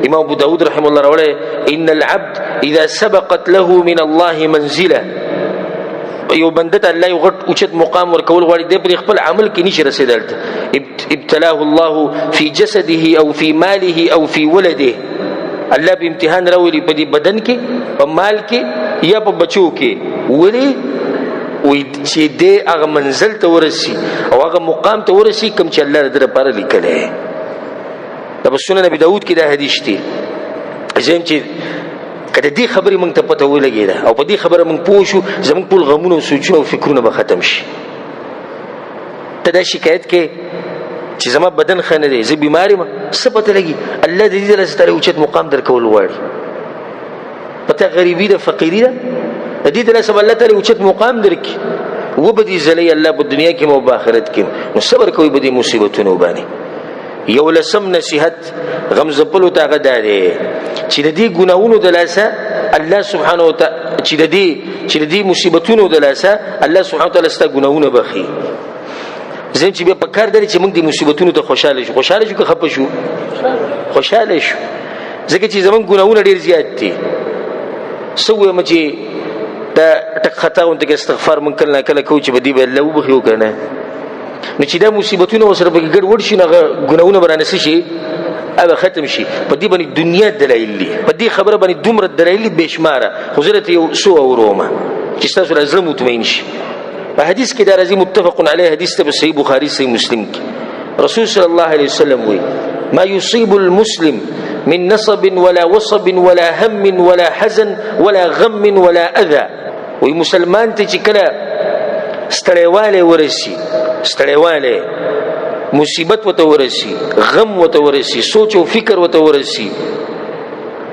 امام ابو داود رحم الله راوړی ان العبد اذا سبقت له من الله منزله یو بنده الله یو غټ اوچت مقام ورکول غواړي د پر خپل عمل کې نشي رسیدل ابتلاه الله في جسده او في ماله او في ولده الله به امتحان راولي په دې بدن کې په مال کې یا په بچو کې ولی وي چې دې هغه منزل ته ورسي او هغه مقام ته ورسي کوم چې الله در لپاره لیکلی دا سنن ابي داود کې دا حدیث دی زم چې کله دې خبرې مونږ ته پته ولګېده او په دې خبره مونږ پوه شو زموږ ټول غمونه او سوچونه او فکرونه به ختم شي. ته دا شکایت کې چې زما بدن ښه نه دی زه بیمار یم څه پته لګي الله د دې دلته تعالی اوچت مقام درکول غواړي پته غریبي ده فقیري ده د دې دلته الله تعالی اوچت مقام درکړي وبدي زلی الله په دنیا کې او په آخرت کې نو صبر کوي به دې مصیبتونو باندې. یو لسم نصیحت غم زپلو ته هغه دا دی چې د دې ګناهونو د لاسه الله سبحانه وتعالی چې د دې مصیبتونو د لاسه الله سبحانه وتعالی ستا ګناهونه بخي. زم چې به په کار دی چې موږ د مصیبتونو ته خوشاله شو که خپه شو خوشاله شو ځکه چې زمون ګناهونه ډیر زیات دي. سوې مچې دا ټک خطا اون ته استغفار مونږ کله کله کوو چې بدی به الله وبخیو کنه نو چې دا مصیبتونه وسره به ګډ وډ شي نه ګناهونه برانه شي او ختم شي. په دې باندې دنیا دلایل دي په دې خبره باندې دومره دلایل بشماره حضرت یو سو اورومه چې تاسو لازم مطمئن شي. په حدیث کې دا راځي متفق علیه حدیث ته صحیح بخاری صحیح مسلم کې رسول صلی الله علیه وسلم وی ما يصيب المسلم من نصب ولا وصب ولا هم ولا حزن ولا غم ولا اذى. وی مسلمان ته چې کله ستړیواله ورسی ستړیواله مصیبت وته ورسی غم وته ورسی سوچ او فکر وته ورسی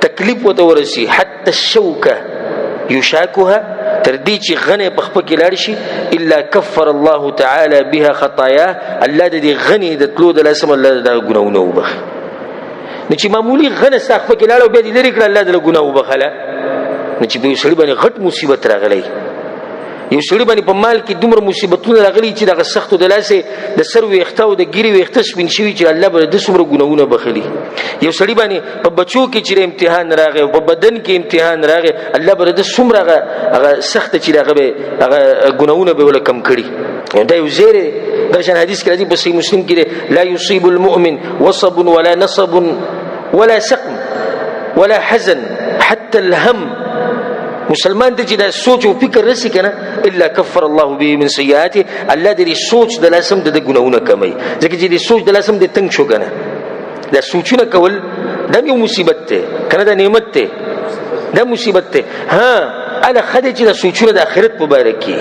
تکلیف وته ورسی حتى الشوكه يشاكها تر دې چې غنه په خپل کې لاړ شي الا كفر الله تعالی بها خطاياه الله دې غنه د تلو د لاسم الله د ګناونه وبخي. نو چې معمولی غنه ساخ په کې لاړ او به دې لري کړ الله د ګناه وبخله نو چې په سړي باندې غټ مصیبت راغلی یو سړي باندې په مال کې دومره مصیبتونه راغلي چې دغه سختو د لاسه د سر ویخته او د ګيري ویخته سپین شوی چې الله به د څومره ګناونه بخلي. یو سړي باندې په بچو کې چې امتحان راغی او په بدن کې امتحان راغی الله به د څومره هغه سخت چې هغه ګناونه به ول کم کړي. دا یو زیره درشن حدیث کې راځي په صحیح مسلم کې لا يصيب المؤمن وصب ولا نصب ولا سقم ولا حزن حتى الهم. مسلمان ته چې دا سوچ او فکر رسی کنه الا كفر الله به من سیئاته الله دې سوچ د لاسم د ګناونه کمي ځکه چې دې سوچ د لاسم د تنگ شو کنه دا سوچونه کول دا یو مصیبت ته کنه دا نعمت ته دا مصیبت ته. ها اله خدای چې د سوچونه د آخرت په باره کې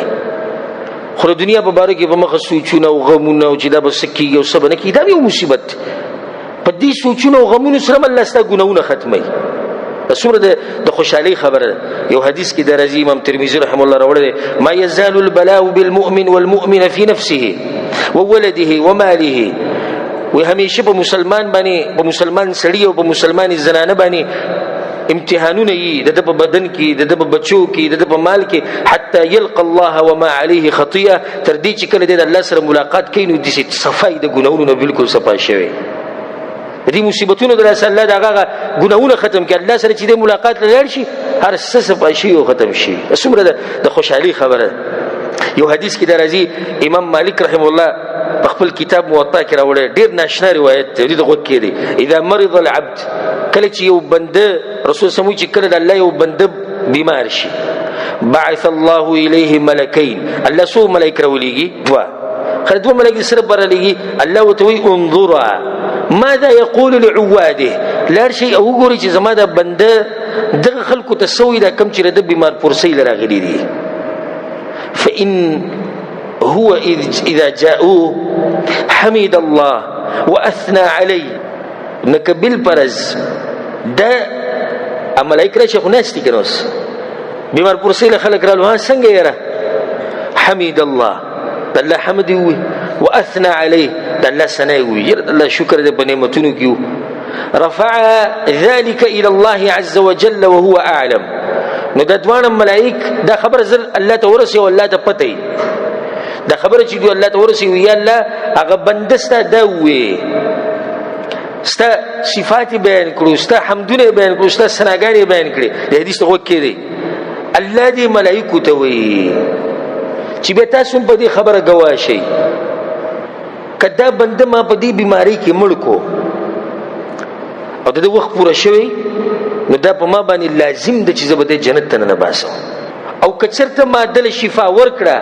خو د دنیا په باره کې په مخه سوچونه او غمونه او چې دا بس کیږي او سبا نه کیږي دا یو مصیبت په دې سوچونه او غمونو سره الله ستاسو ګناونه ختمي. سوره د خوشحالي خبره یو حدیث کې د رضی امام ترمذی رحم الله راوړل ما يزال البلاء بالمؤمن والمؤمن في نفسه وولده وماله. و همیشه په مسلمان باندې په مسلمان سړی او په مسلمان زنانه باندې امتحانونه یي د په بدن کې د په بچو کې د په مال کې حتی يلقى الله وما عليه خطيئه تر دې چې کله د الله سره ملاقات کوي نو د صفای د ګناونو بالکل صفا شوی. دې مصیبتونو د الله دغه ګناونه ختم کړي الله سره چې د ملاقات لړ شي هر څه صفا شي او ختم شي. اسمره د خوشحالي خبره یو حدیث کې د راځي امام مالک رحم الله په خپل کتاب موطا کې راوړی ډیر ناشنا روایت دی د غوږ کې دی اذا مرض العبد کله چې یو بنده رسول سمو چې کله د الله یو بنده بیمار شي بعث الله الیه ملکین الله سو ملائکه راولېږي خل دوه ملائکه سره برلېږي الله وتوي انظر ماذا يقول لعواده لار شي او ګوري چې زما د بنده دغه خلکو ته سوې دا کم چې د بیمار پرسي لراغلي دي فإن هو إذا جاءوه حمد الله وأثنى عليه نكبل برز دا ملائکه راشي خو ناس دي کنوس بیمار پرسي له خلک رالو ها څنګه یره حمد الله الله حمد وي واثنى عليه الله ثناء وي الله شکر دې په نعمتونو کیو رفع ذلك الى الله عز وجل وهو اعلم. نو د دوان ملائک دا خبر زر الله ته ورسي او الله ته پته دا خبر چې دی الله ته ورسي وی الله هغه بندستا دا وي ستا صفات بیان کړو ستا حمدونه بیان کړو ستا ثناګانې بیان کړې د حدیث ته وکړي دی الله دې ملائکه ته وی چې به تاسو په دې خبره گواه شئ کدا بنده ما په دې بیماری کې مړ کو او د وخت پوره شوی نو دا په ما باندې لازم د چې زبده جنت ته نه باسم او کچرته ما دل شفا ورکړه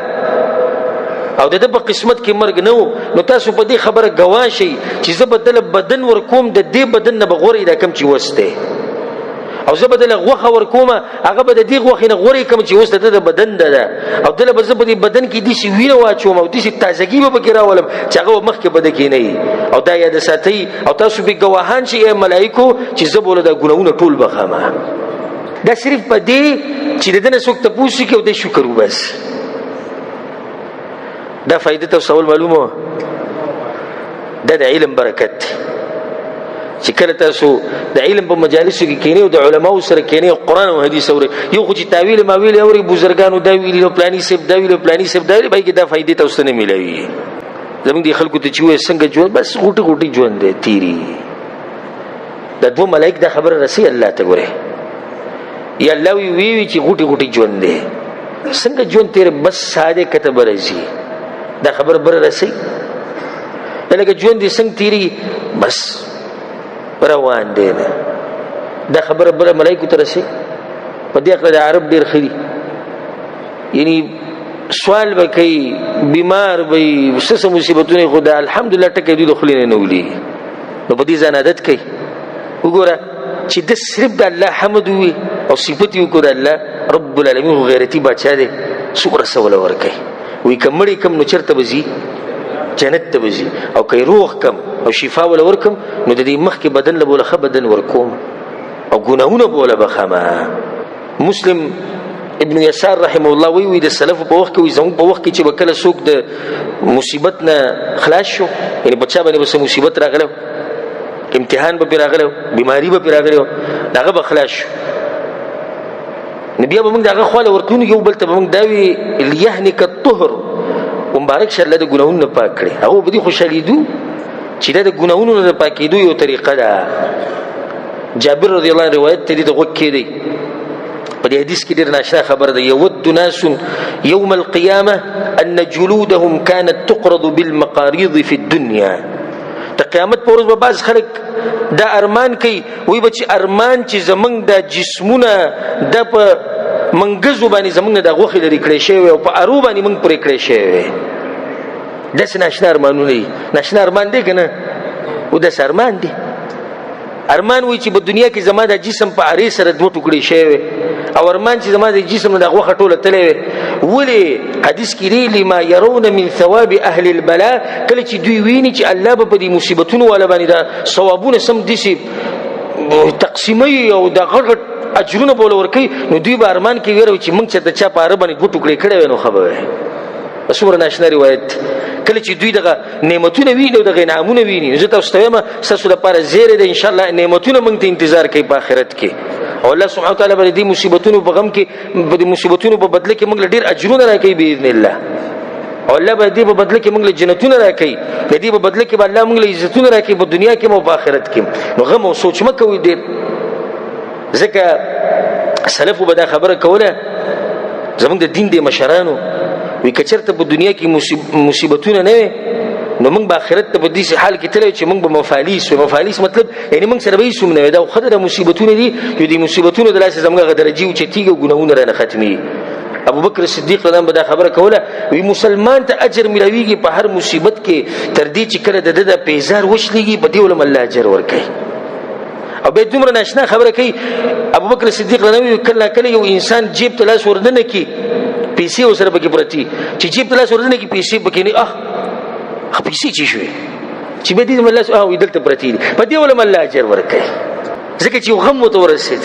او د په قسمت کې مرګ نه نو تاسو په دې خبره گواه شئ چې زه بدل بدن ورکوم د دې بدن نه بغوري دا کم چې وسته او زه بدل غوخه ورکوم هغه به د دې غوخه نه غوري کم چې وسته د بدن ده او دله به زه په دې بدن کې دي شي وینه واچوم او دي شي تازګي به پکې راولم چې هغه مخ کې بده کې نه او دا یاد ساتي او تاسو به گواهان شئ ملائکو چې زه بوله دا ګناونه ټول بخامه دا صرف په دې چې دنه څوک ته پوښتنه کوي او د شکر وبس دا فائدې ته سوال معلومه دا د علم برکت چې کله تاسو د علم په مجالسو کې کینې او د علماو سره کینې او قران او حدیث اوري یو خو چې تاویل ماویل اوري بزرګانو دا ویلي نو پلاني سیب دا ویلي پلاني سیب دا ویلي به کې دا فائدې ته وسنه ملوي زموږ دي خلکو ته چې وې څنګه ژوند بس غوټي غوټي ژوند دی تیری د دوه ملائک دا خبر رسي الله ته ګوره یا الله وی چې غوټي غوټي ژوند دی څنګه ژوند تیر بس ساده کتب راځي دا خبر بر رسي لکه ژوند دي څنګه تیری بس روان دی دا خبر بر ملائکه ته رسي په دې اخر د عرب ډیر خري یعنی سوال وکي بیمار وي وسه مصیبتونه خدا الحمدلله ټکې دي دخلینه نه ولي نو په دې ځان عادت کوي وګوره چې د صرف د الله حمد وي او صفات یو کو د الله رب العالمین غیرتی بچا دی څومره سوال ورکي وي کمړی کم نو چرته وزي جنت ته وزي او کای روح کم او شفا ول ورکم نو د دې مخ کې بدن له بوله بدن ورکوم او ګناونه بوله بخما مسلم ابن يسار رحمه الله وی د سلف په وخت کې زمو په وخت کې چې وکړه څوک د مصیبت نه خلاص شو یعنی بچا باندې بس مصیبت راغله امتحان به راغله بیماری به راغله داغه به خلاص شو نبی موږ داغه خواله ورکون یو بل ته موږ داوی الیهنک الطهر مبارک شه الله د ګناونو پاک کړي هغه به دي خوشالي دو چې د ګناونو نه پاکېدو یو طریقه ده جابر رضی الله عنه روایت ته دي دغه کې دی په دې حدیث کې ډېر ناشنا خبر ده یود ناس یوم القیامه ان جلودهم كانت تقرض بالمقاريض في الدنيا د قیامت پر ورځ به باز خلک دا ارمان کوي وای بچ ارمان چې زمنګ د جسمونه د په منګزو باندې زمنګ د غوخه لري کړی شی او په ارو باندې موږ پرې کړی شی داس ناشنا ارمانونه ناشنا ارمان دی کنه او د ارمان دی ارمان وای چې په دنیا کې زما د جسم په اړې سره دوه ټوکړي شی او ارمان چې زما د جسم د غوخه ټوله تلې ولی حدیث کې لري ما يرون من ثواب اهل البلاء کله چې دوی ویني چې الله به په دې مصیبتونو ولا باندې دا ثوابونه سم دي سي تقسیمي او د غړغړ اجرونه بوله ورکي نو دوی به ارمان کې ویرو چې موږ چې د چا په اړه باندې دوه ټوکړي کړي نو خبره اسوره ناشنا روایت کله چې دوی دغه نعمتونه ویني او دغه انعامونه ویني زه تاسو ته وایم تاسو لپاره زیره ده ان شاء الله نعمتونه موږ ته انتظار کوي په آخرت کې او الله سبحانه وتعالى باندې دې مصیبتونو په غم کې د مصیبتونو په بدله کې موږ ډیر اجرونه راکړي باذن الله او الله باندې په بدله کې موږ له جنتونو راکړي دې په بدله کې الله موږ له عزتونو راکړي په دنیا کې او په آخرت کې نو غم او سوچ مکه وي ډیر ځکه سلفو به دا خبره کوله زموږ د دین د مشرانو وی کچرته په دنیا کې مصیبتونه نه نو موږ په آخرت ته په دې حال کې تللی چې موږ به مفاليس مطلب یعنی موږ سره به هیڅ نه وي دا خو د مصیبتونه دي یو دي مصیبتونه د لاسه زموږ درجه او چتیګو ګناونه رانه ختمي ابو بکر صدیق رضی الله عنه دا خبره کوله وی مسلمان ته اجر ملويږي په هر مصیبت کې تر دې چې کله د پیزار وشلېږي په دې ولم الله اجر ورکړي او به دومره ناشنا خبره کوي ابو بکر صدیق رضی الله عنه کله یو انسان جیب ته لاس ورننه کی پیسې وسره بګی پرتی چې جیب ته لاس ورننه کی پیسې بګی نه پیسې چی شوې چې به دې الله او دلته پرتی په دې ولم الله اجر ورکړي ځکه چې غم وته ورسید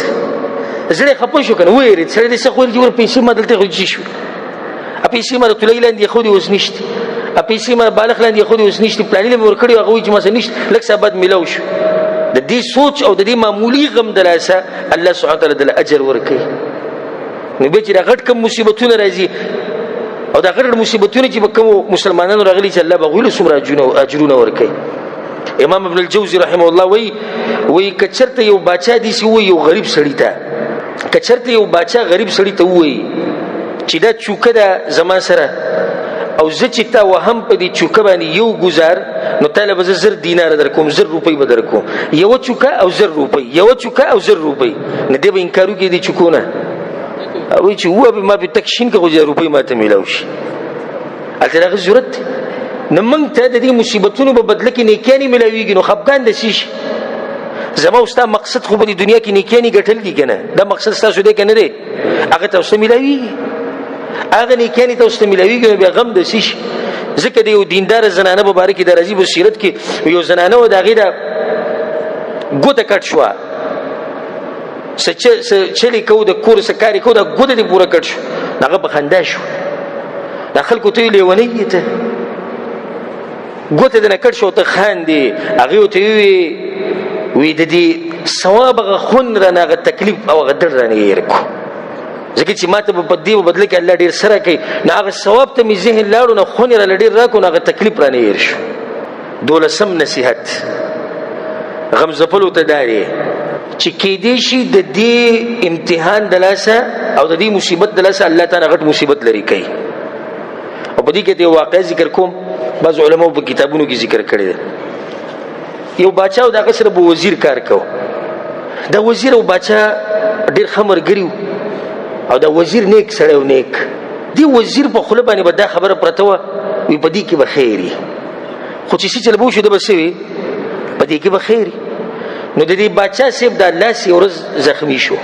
زړه خپه شو کنه وېری سره دې څه خو دې ور پیسې ما دلته خو چی شو پیسې ما ته لیلاندې خو دې اوس نشته پیسې ما بالغ لاندې خو دې اوس نشته پلان له ور کړی هغه چې ما نشته لکه سبد ملو شو د دې سوچ او د دې معمولی غم دلاسه الله سبحانه وتعالى د اجر ورکړي نو به چې غټ کم مصیبتونه راځي او دا غټ مصیبتونه چې کوم مسلمانانو راغلي چې الله به غوړي سمره اجرونه ورکړي امام ابن الجوزي رحمه الله وی کچرته یو باچا دي سی وی یو غریب سړی ته کچرته یو باچا غریب سړی ته وی چې دا چوکه ده زما سره او زه چې تا وهم په دې چوکه باندې یو گزار نو تعالی به 1000 دینار درکوم 1000 روپۍ به درکوم یو چوکه او 1000 روپۍ یو چوکه او 1000 روپۍ نه دی به انکارو کې دي چوکونه او چې هو به ما په تکشین کې 1000 روپۍ ماته ملاوي شي هلته دغه ضرورت دی. نو موږ ته د دې مصیبتونو په بدله کې نیکیانې میلاویږي، نو خفګان د څه شي؟ زما او ستا مقصد خو په دې دنیا کې نیکیانې ګټل دي که نه؟ دا مقصد ستاسو دی که نه دی؟ هغه ته اوس ته میلاویږي، هغه نیکیانې ته اوس ته میلاویږي، نو بیا غم د څه شي؟ ځکه د یو دینداره زنانه په باره کې د راځي په سیرت کې یو زنانه وه، د هغې د ګوته کټ شوه، څه چلې کوو د کور څه کار یې کوو، دا ګوته دې پوره کټ شو. هغه په خندا شو، دا خلکو ته یې لیونی یې ته ګوته دې نه کټ شو ته خاندې. هغې ورته وی د دې ثواب هغه خون رانه هغه تکلیف او هغه در رانه هېر کړو، ځکه چې ما ته په دې په بدله کې الله ډېر سره کوي، نو هغه ثواب ته مې ذهن لاړو، نو خون یې راله ډېر راکړو، نو هغه تکلیف رانه هېر شو. 12 نصیحت غم ځپلو ته دا دی چې کېدی شي د دې امتحان د لاسه او د دې مصیبت د لاسه الله تعالی غټ مصیبت لري کوي. او په دې کې د یو واقع ذکر کوم، بعض علماو په کتابونو کې ذکر کړی دی. یو باچا او د هغه سره به وزیر کار کو. دا وزیر او باچا ډېر ښه ملګري وو، او دا وزیر نیک سړی و، نیک. دې وزیر په خوله باندې به دا خبره پرته وه، وی په دې کې به خیر وي، خو چې څه چل به وشو ده به څه وي؟ په دې کې به خیر وي. نو د دې باچا صاحب دا لاس یو ورځ زخمي شو،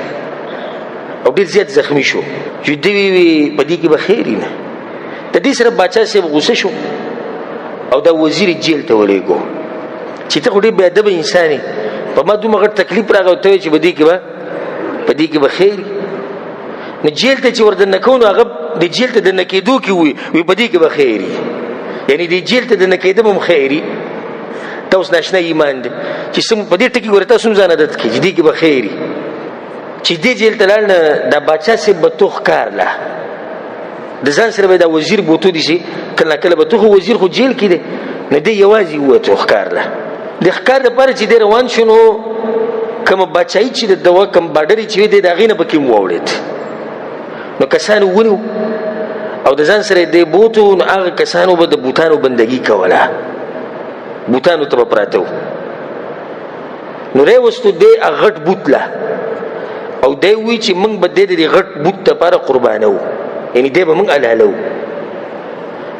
او ډېر زیات زخمي شو، چې دوی وی په دې کې به خیر وي نه. د دې سره باچا صاحب غوسه شو، او دا وزیر جیل ته ولېږو چې ته خو ډېر بې ادبه انسان یې، په ما دومره غټ تکلیف راغی او ته وایې چې په دې کې به خیر وي. نو جیل ته چې ور دننه کوو، نو هغه د جیل ته دننه کېدو کې وي په دې کې به خیر وي، یعنې د جیل ته دننه کېده به هم خیر وي. ته اوس ناشنا ایمان دی چې څه په دې ټکي ګوره تاسو هم ځان عادت کړئ چې دې کې به خیر وي. چې دې جیل ته لاړ نه، دا باچا صاحب به تو ښکار له د ځان سره به دا وزیر بوتو دي چې کله نه کله به تو خو وزیر خو جیل کې دی، نو دی یوازې ووتو ښکار له. د ښکار دپاره چې دی روان شو، نو کومه باچایي چې د وه کوم باډرې چې وي دی د هغې نه پکې هم واوړېد. نو کسانو ونیو او د ځان سره دی بوتو، نو هغه کسانو به د بوتانو بندګي کوله، بوتانو ته به پراته وو. نو راوستو دی هغه غټ بوت له، او دی وایي چې موږ به دی د دې غټ بوت دپاره قربانوو، یعنې دی به موږ حلالوو.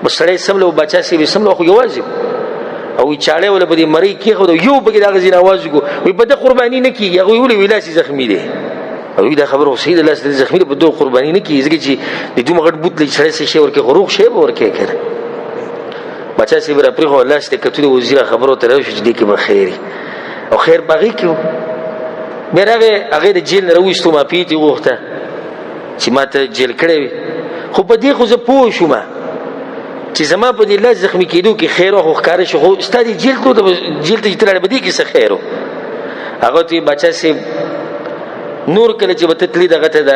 بس سړی سمله و، باچا صاحب یې سمله، خو یوازې او وی چاړی وله په دې مرۍ کېښود، یو پکې د هغه ځینې اواز وکړو، وایي په ده قرباني نه کېږي. هغوی ولې وایي لاس یې زخمي دی، او وی دا خبره خو صحیح ده، لاس د زخمي دی، په دغه قرباني نه کېږي، ځکه چې د دومره غټ بوت لري سړی څه شی ورکوي، خو روغ شی به ورکوي که نه. باچا صاحب را پرېښود، لاس ته کتو د وزیر خبرو ته راوشو چې دې کې به خیر وي، او خیر په هغې کې و. بیا راغی، هغې د جیل نه راوایستو، معافي یې ترې وغوښته چې ما ته جیل کړی وي، خو په دې خو زه پوه شوم چې زما په دې لاس زخمي کېدو کې خیر و، خو ښکاره شو، خو ستا دې جیل ته چې ته لاړې په دې کې څه خیر و؟ هغه ته باچا صاحب نور کله چې به ته تلې دغه ته د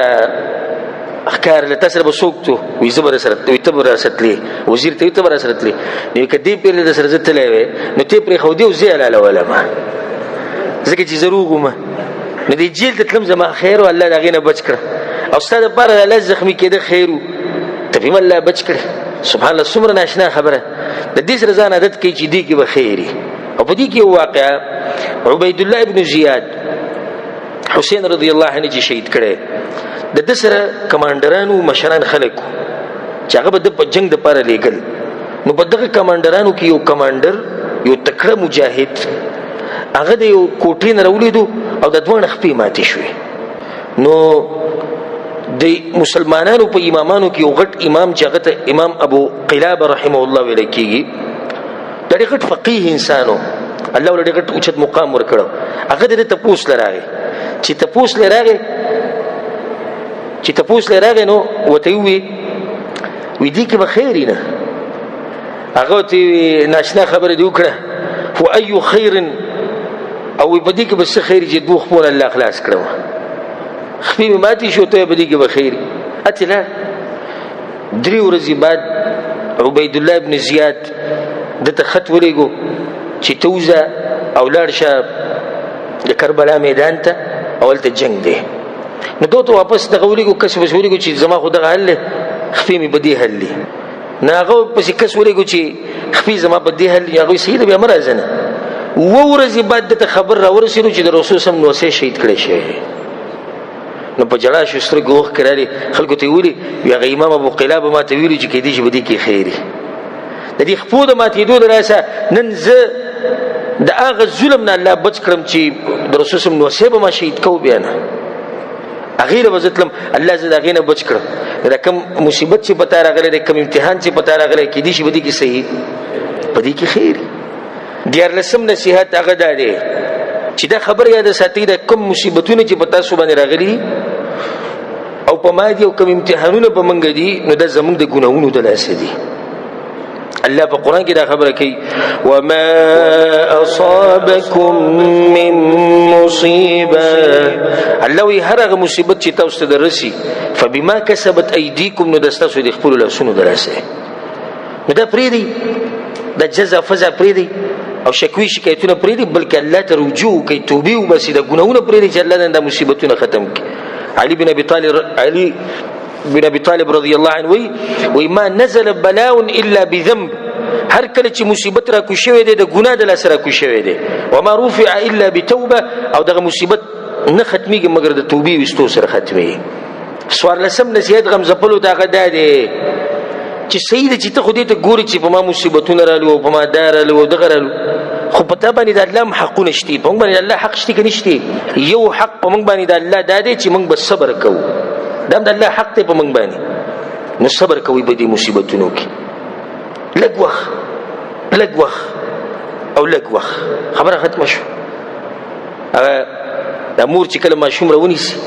ښکار له تا سره به څوک تو؟ وایي زه به راسره، وایي ته به راسره تلې، وزیر ته وایي ته به راسره تلې. نو که دې پېرې در سره زه تللی وی، نو ته یې پرېښودې او زه یې حلالولم، ځکه چې زه روغ وم. نو دې جیل ته تلم زما خیر و، الله د هغې نه بچ کړه، او ستا دپاره د لاس زخمي کېده خیر و، ته پې الله بچ کړې. سبحان الله، څومره ناشنا خبره. د دې سره ځان عادت کوي چې دې کې به خیر وي. او په دې کې یو واقعه، عبیدالله ابن زیاد حسین رضی الله عنه چې شهید کړی، د ده سره کمانډرانو مشران خلک وو چې هغه به د په جنګ دپاره لېږل. نو په دغه کمانډرانو کې یو کمانډر، یو تکړه مجاهد، هغه د یو کوټې نه راولیدو او د دواړه خپې ماتې شوې. نو د مسلمانانو په امامانو کې یو غټ امام چې هغه ته امام ابو قلابه رحمه الله ویل کېږي، دا ډېر غټ فقیه انسان و، الله ورله ډېر غټ اوچت مقام ورکړو. هغه د ده تپوس له راغی، چې تپوس له راغی نو ورته ووایي دې کې به خیر وي نه. هغه ورته ناشنا خبره دې وکړه، خو ایو خیر، او په دې کې به څه خیر چې دوه خپونه الله خلاص کړه، خپې مې ماتې شو، ته په دې کې به خیر وي. اتې لاړ. 3 ورځې بعد عبیدالله ابن زیاد ده ته خط ولېږو چې ته وځه او لاړ شه د کربلا میدان ته، او هلته جنګ دی. نو ده ته واپس دغه ولېږو، کس پسې ولېږو چې زما خو دغه حل دی، خپې مې په دې حل دی. نو هغه پسې کس ولېږو چې خپې زما په دې حل دی. هغوی صحیح ده، بیا مه راځه نه. 2 ورځې بعد ده ته خبر را ورسېدو چې د رسول صلی الله علیه وسلم نوسی شهید کړی شوی. نو په جړا شو سترګې اوښکې رالې، خلکو ته یې ویلي، هغه امام ابو قلابه ما ته ویلي چې کېدای شي په دې کې خیر وي. د دې خپو د ماتېدو د راسه نن زه د هغه ظلم نه الله بچ کړم چې د رسول صلی الله علیه وسلم ما شهید کو بیا نه هغې له به زه تلم الله زه د هغې نه بچ کړم د کوم مصیبت چې پتا راغلی دی کوم امتحان چې پتا راغلی کیدای شي په دې کې صحیح په دې کې خیر 14 نصیحت هغه دا دی چې دا خبر یاد ساتئ د کوم مصیبتونه چې په تاسو باندې راغلي او په ما دي او کوم امتحانونه په منګه دي نو دا زموږ د ګناهونو د لاسه دي الله په قرآن کې دا خبره کوي وما اصابکم من مصیبه الله وی هر هغه مصیبت چې تاسو ته درسي فبما کسبت ایدیکم نو د ستاسو د خپلو لاسونو د لاسه نو دا پرېږدئ دا جزا فزا پرېږدئ او شکوي شکایتونه پرېږدئ بلکې الله ته رجوع کوئ توبې وباسئ دا ګناهونه پرېږدئ چې الله نه دا مصیبتونه ختم کړي علي بن ابي طالب رضی الله عنه وی ما نزل بلاء الا بذنب هر کله چې مصیبت را کو شوی دی د ګناه د لاسه را کو شوی دی وما رفع الا بتوبه او دغه مصیبت نه ختمیږي مګر د توبې وستو سره ختمي 14 نصیحت غم زپلو دغه دی چې صحیح دی چې ته خو دې ته ګوري چې په ما مصیبتونه رالو او په ما دا رالو او دغه رالو خو په تا باندې د الله حقونه شته په موږ باندې الله حق شته که نشته یو حق په موږ باندې د الله دا دی چې موږ به صبر کوو دا د الله حق دی په موږ باندې نو صبر کوئ په دې مصیبتونو کې لږ وخت خبره ختمه شو هغه د مور چې کله ماشوم راونیسي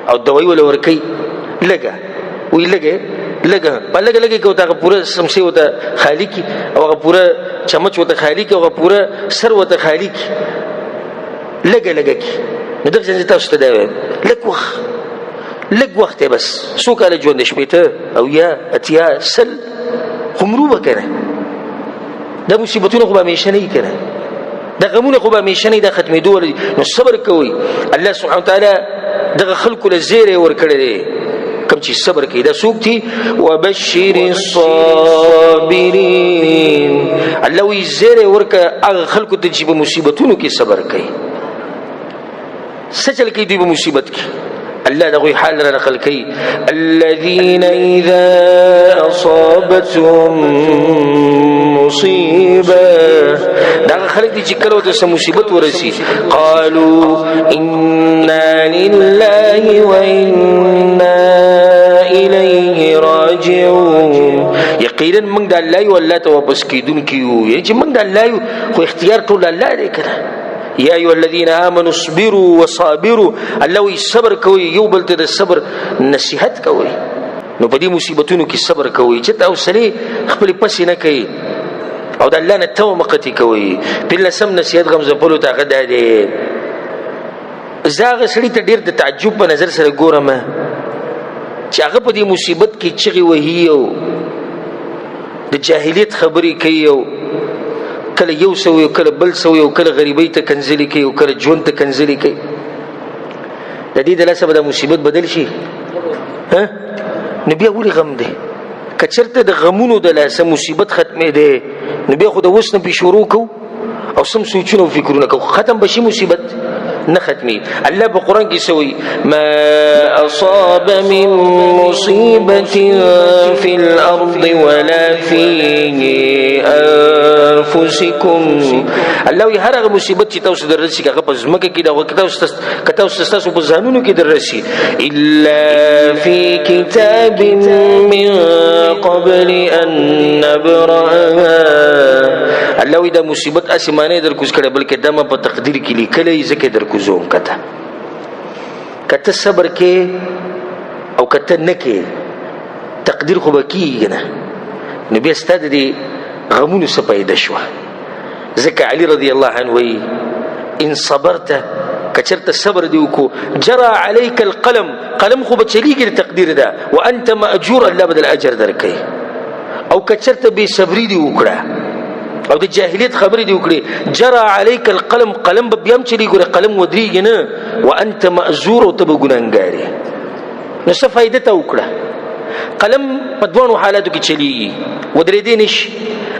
او دوايي ولا ورکوي لږه په لږه کې هغه پوره سمسي وته خالی کی او هغه پوره چمچ وته خالی کی او هغه پوره سر وته خالی کی لږه کی نو دغه څنګه تاسو ته دا لږ وخت بس څو کاله ژوند شپېته او یا اتیا سل خمرو وکړه دا مصیبتونه خو به همیشه نه کړه دا غمونه خو به همیشه نه د ختمېدو ولري نو صبر کوئ الله سبحانه وتعالی دغه خلکو له زیری ورکړی دی کوم چې صبر کوي دا څوک دي وبشر الصابرین الله وی زیری ورکه هغه خلکو ته چې په مصیبتونو کې صبر کوي څه چل کوي دوی په مصیبت کې الله دغه حال را نقل کوي الذين اذا اصابتهم مصيبه دا خلک دي چې کله د مصیبت ورسي قالوا انا لله وانا الیه راجعون یقینا موږ د الله او الله ته واپس کیدونکي یو چې موږ د الله خو اختیار ټول الله دی کنه یا ایها الذين امنوا اصبروا وصابروا الله وی صبر کوي یو بل ته د صبر نصیحت کوي نو په دې مصیبتونو کې صبر کوي چې تاسو لري خپل پس نه کوي او د الله نه تومقتی کوي بل سم نصیحت غم زپلو ته غدا دی زاغه سړی ته ډیر د تعجب په نظر سره ګورم چې هغه په دې مصیبت کې چغي وهي او د جاهلیت خبرې کوي او کله یو سوی او کله بل سوی او کله غریبۍ ته کنځلې کوي او کله ژوند ته کنځلې کوي د دې د لاسه به د مصیبت بدل شي نو بیا ولې غم دی که چېرته د غمونو د لاسه مصیبت ختمې دی نو بیا خو د اوس نه پې شروع کوو او سم سوچونه او فکرونه کوو ختم به شي مصیبت نه ختمي الله په قرآن کې سوی ما اصاب من مصیبة في الارض ولا في انفسكم الله وی هر هغه مصیبت چې تاسو دررسي هغه په ځمکه کې دا تاسو تاسو په ځانونو کې دررسي الا في كتاب من قبل ان نبرأها الله وی دا مصیبت اسمانه درکوز کړه بلکې دمه په تقدیر کې لیکلې ځکه درکوزوم کته صبر کې او کته نه کې تقدیر خو بکیږي نه نو بیا ستاد دي غمونو څه پیدا شو ځکه علي رضی الله عنه وی ان صبرت کچرت صبر دی وکړو جرى عليك القلم قلم خو بچلیږي تقدیر ده وانت ماجور الله بدل اجر درکې او کچرت به صبر دی وکړه او د جاهلیت خبرې دی وکړي جرى عليك القلم قلم به بیا چلی ګره قلم ودریږي نه وانت ماجور او تب ګناګاری نو څه فائدې ته وکړه قلم په دوه حالاتو کې چلیږي ودرې دي نش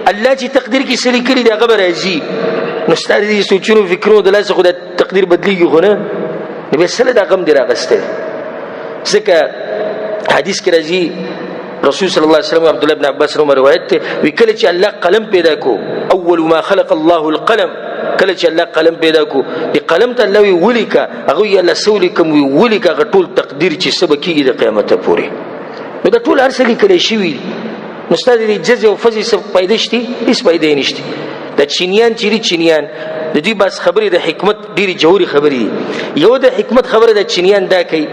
الله چې تقدیر کې سلی کړی دا خبر راځي نو ستاسو دې سوچونو فکرونو د لاسه خدای تقدیر بدلیږي خو نه نو به سره دا غم دی راغسته ځکه حدیث کې راځي رسول صلی الله علیه وسلم عبد الله بن عباس نو روایت ته وی کله چې الله قلم پیدا کو اول ما خلق الله القلم کله چې الله قلم پیدا کو دی قلم ته الله وی ولیکا هغه یې الله سولې کوم وی ولیکا غټول تقدیر چې سبا کیږي د قیامت پورې نو د ټول ارسلی کله شي وی نو ستاسو د جزء او فزي څه پیدا شتي هیڅ پیدا نشته د چینیان د دې بس خبرې د حکمت ډېری جوړي خبرې یو د حکمت خبره د چینیان دا کوي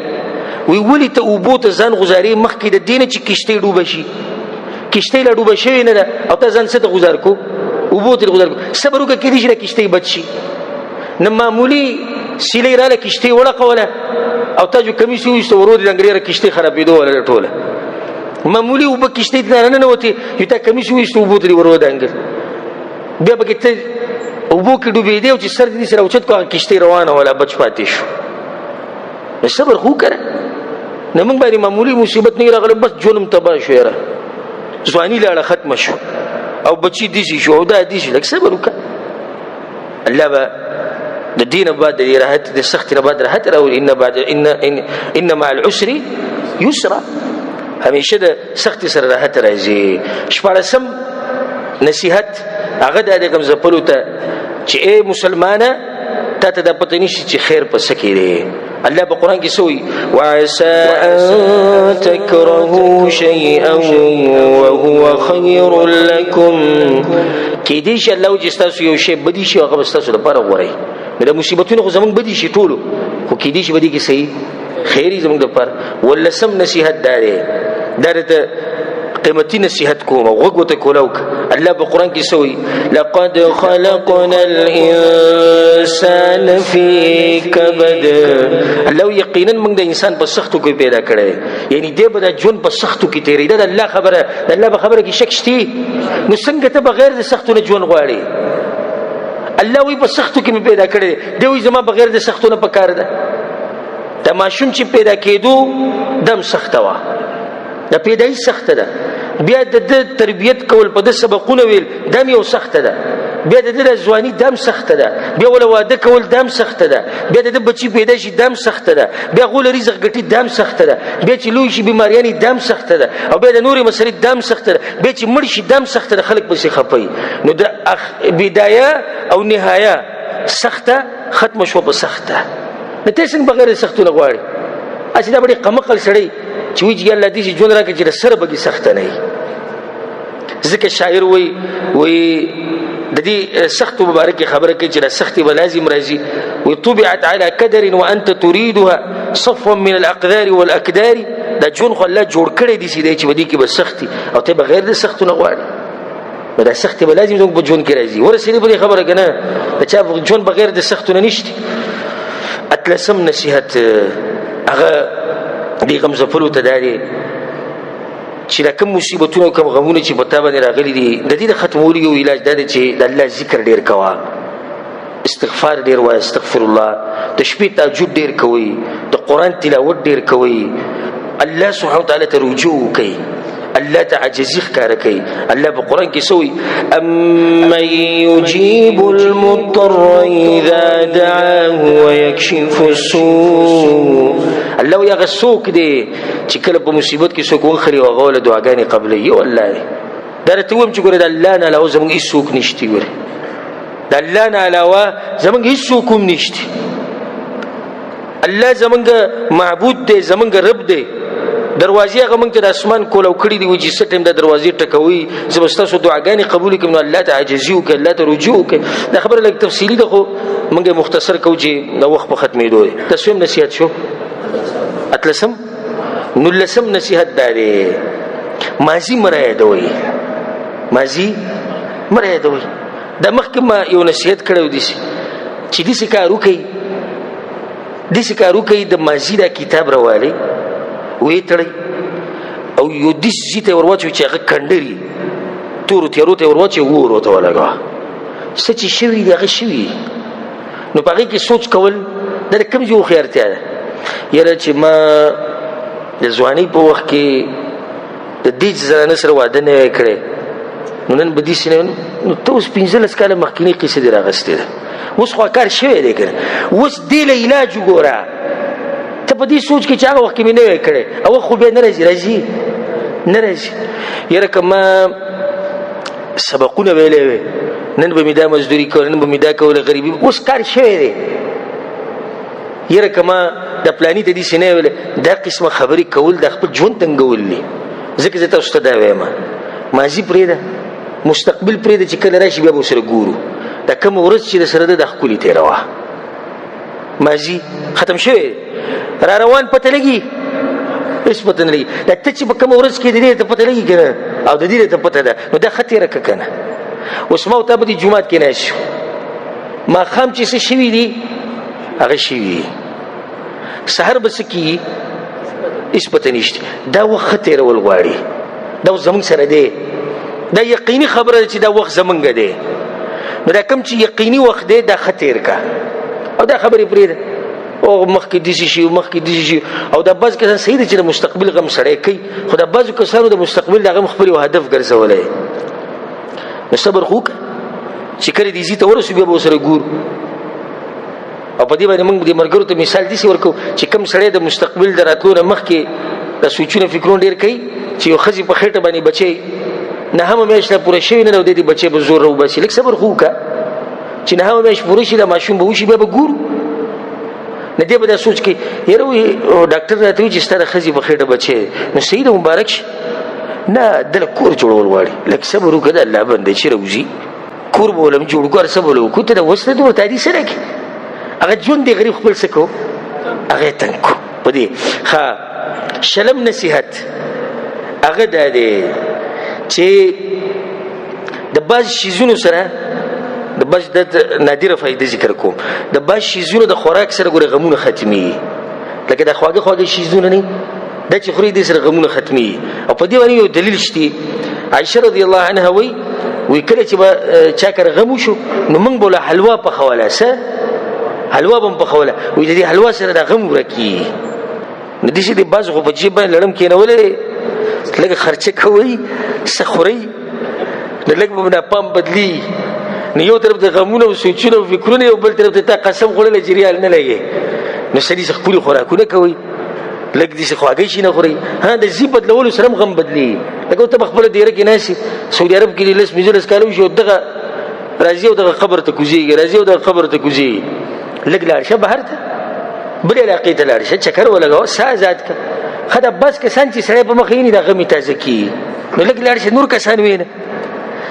وی ولی ته اوبو ته ځان غزاري مخکې د دینه چې کشته ډوبه شي کشته لا ډوبه شي نه ده او ته ځان څه ته گزار کو اوبو ته گزار کو صبر وکړه کې دې چې کشته بچ شي نه معمولی سیلې را له کشته وړه کوله او ته جو کمیسي وسته ورود د انګریره کشته خرابېدو ولا ټوله معمولی وب کشته نه وته یو ته کمیسي وسته وبو ته ورود انګر بیا به ته وبو کې ډوبې دی او چې سر دې سره اوچت کوه کشته روانه ولا بچ پاتې شو صبر خو کړه نه موږ باندې معمولی مصیبت نه راغله بس جنم تبا شو یاره ځواني لاړه ختم شو او بچی دي شو او دا دي شي لکه صبر وکړه الله به د دین بعد د راحت د سخت نه بعد راحت او ان مع العسر يسرا همیشه د سخت سره راحت راځي شپارسم نصیحت هغه د کوم زپلو ته چې اے مسلمانه ته د پته نشي چې خیر پس کړي الله په قران کې سوې وعسى ان تكرهوا شيئا وهو خير لكم کې دې چې الله چې تاسو یو شی بدی شي هغه تاسو لپاره غوړي د مصیبتونو خو زمونږ بدی شي ټولو خو کې دې چې بدی کې صحیح خیری زمونږ لپاره ولسم نصیحت دارته قیمتي نصیحت کوم او غوږ کولوک الله په قران کې سوې لقد خلقنا الانسان في كبد الله یقینا موږ د انسان په سختو کې پیدا کړی یعنی دې به د ژوند په سختو کې تیرې ده الله خبره د الله په خبره کې شک شتي نو څنګه ته بغیر د سختو نه ژوند غواړي الله وی په سختو کې پیدا کړی دی وی زما بغیر د سختو نه پکار ده د ماشوم چې پیدا کېدو دم سخت وا د پیدایي سخت ده بیا د تربیت کول په د سبقونه ویل دم یو سخت ده بیا د ځواني دم سخت ده بیا ول واده کول دم سخت ده بیا د بچی پیدا شي دم سخت ده بیا غول رزق ګټي دم سخت ده بیا چې لوی شي بیماریانی دم سخت ده او بیا د نوري مسلې دم سخت ده بیا چې مړ شي دم سخت ده خلک به سي خپي نو د بدايه او نهايه سخته ختم شو په سخته نته څنګه بغیر سختونه غواړي اسی دا بڑی قمقل سړی چې ویږي الله دې ژوند راکړي چې سره بګي سخت نه وي ځکه شاعر وی د دې سخت مبارک خبره کوي چې سختي ولازم راځي وي طبعت على قدر وانت تريدها صفوا من الاقدار والاكدار دا جون خو الله جوړ کړی دي چې ودی کې به سختي او ته بغیر د سختونه غواړي دا سختي ولازم زموږ په جون کې راځي ورسېدي په خبره کنه چې جون بغیر د سختونه نشته اتلسم نصيحت هغه دې غم زفلو ته داري چې کوم مصیبتونه کوم غمونه چې په تابه راغلي دي د دې ختمولو یو علاج دا دی چې د الله ذکر ډیر کوا استغفار ډیر وای استغفر الله د شپې تهجد ډیر کوي د قران تلاوت ډیر کوي الله سبحانه وتعالى ته رجوع کوي الله تعجزي ښکار کوي الله په قران کې سوې امن يجيب المضطر اذا دعاه ويكشف السوء الله یا غسوک دی چې کله په مصیبت کې څوک وخري او غوله دعاګانې قبلې والله درته ووم چې ګوره د الله نه علاوه زموږ هیڅ څوک نشته ګوره د الله نه علاوه زموږ هیڅ څوک هم نشته الله زموږ معبود دی زموږ رب دی دروازې هغه موږ ته د اسمان کول او کړي دی چې ستیم د دروازې ټکوي زبستاسو دعاګانې قبول کړي الله ته عاجزي وکړي الله ته رجوع وکړي دا خبره لږ تفصیلی ده خو موږ مختصر کوو چې د وخت په ختمېدو دی تاسو نصیحت شو اتلسم نلسم نصیحت داري ماضی مرایدوي ماضی مرایدوي د مخکې ما یو نصیحت کړو دي چې دې کارو کوي د ماضی دا کتاب راوالي وې تړي او یو د زیته ورواچو چې هغه کندري تورو تیرو ته ورواچو وورو ته ولګا څه چې شوی دغه شوی نو پاره کې سوچ کول د کوم یو خیرته ده یره چې ما د ځواني په وخت کې د دې ځان سره واده نه کړې نو نن بدی سینه نو ته اوس 15 کاله مخکینی قصه دی راغستې اوس خو کار شوی دی کنه اوس دې له علاج وګوره ته په دې سوچ کې چې هغه وخت کې مې نه کړې او خو به نه راځي نه راځي. یاره که ما سبقونه ویلې وې نن به مې دا مزدوري کوله، نن به مې دا کوله، غریبي اوس کار شوی دی. یاره که ما د پلاني ته داسې نه ویلې، دا قسمه خبرې کول د خپل ژوند تنګول دي. ځکه زه تاسو ته دا وایم ماضي پرېږده، مستقبل پرېږده، چې کله راشي بیا به ورسره ګورو. دا کومه ورځ چې د سره ده دا ښکلې تېروه. ماضي ختم شوی را روان پته لګي هېڅ پته نه لګي. دا ته چې په کومه ورځ کې د دې ته پته لګي که نه او د دې ته پته ده نو دا ښه تېره کړه که نه. اوس ما او تا به دې جومات کې ناست شو، ماښام چې څه شوي دي هغه شوي دي، سحر به څه کېږي هېڅ پته نشته. دا وخت ښه تېرول غواړي، دا اوس زمونږ سره دی، دا یقیني خبره ده چې دا وخت زمونږ دی. نو دا کوم چې یقیني وخت دی دا ښه تېر که او دا خبرې پرېږده. او مخکې داسې شي مخکې داسې شي. او دا بعض کسان صحیح ده چې د مستقبل غم سړی کوي، خو دا بعضو کسانو د مستقبل د غم خپل یو هدف ګرځولی. نو صبر خو وکړه چې کله دې ځي ته ورسو بیا به ورسره ګورو. او په دې باندې موږ دې ملګرو ته مثال داسې ورکوو چې کوم سړی د مستقبل د راتلو نه مخکې دا سوچونه فکرونه ډېر کوي چې یو ښځې په خېټه باندې بچی نهمه میاشت لا پوره شوې نه ده او دی دې بچی به زور راوباسي. لږ صبر خو وکړه چې نهمه میاشت پوره شي دا ماشوم به وشي بیا به ګورو. نه دی به دا سوچ کوي یاره ډاکټر راته وایي چې ستا د ښځې په خېټه بچی نو صحیح ده مبارک شي. نه دله کور جوړول غواړي. لږ صبر وکړه د الله بنده چې راوځي کور به ولم جوړ کړو. هر څه به له وکړو ته د اوس نه ده ورته عادي سره کړي. هغه ژوند دی غریب خپل څه کو هغه یې تنګ کو. په دې ښه شلم نصیحت هغه دا دی چې د بعض شیزونو سره د بعض د نادره فایده ذکر کوم. د بعض شیزونو د خوراک سره ګوره غمونه ختمي. لکه د خواږه خواږه شیزونه نه دا چې خوري دې سره غمونه ختمي. او په دې باندې یو دلیل شته. عائشه رضی الله عنها وی کله چې به چا کر غم وشو نو موږ به له حلوا پخوله. څه حلوا به م پخوله. وی د دې حلوا سره د غم ورکي. نو داسې د بعضو خو په جیب باندې لړم کېنولی لږه خرچه کوئ څه خورئ نو لږ به ناپام بدلي. نو یو طرف ته غمونه او سوچونه او فکرونه یو بل طرف ته تا قسم خوړلی چې ریال نه لګې. نو سړي څه ښکلي خوراکونه کوئ لږ داسې خواږه شي نه خورئ. د ځي بدلولو سره هم غم بدلېږي. لکه ته په خپله دیره کې ناست یې سعودي عرب کې دې 10-15 کاله وشي او دغه راځي او دغه قبر ته کوزېږي راځي او دغه قبر ته کوزېږي. لږ لاړ شه بهر ته بلې علاقې ته لاړ شه چکر ولګوه ساه ازاد کړه. ښه دا بس کسان چې سړی په مخه ویني دا غم یې تازه کېږي. نو لږ لاړ شه نور کسان وینه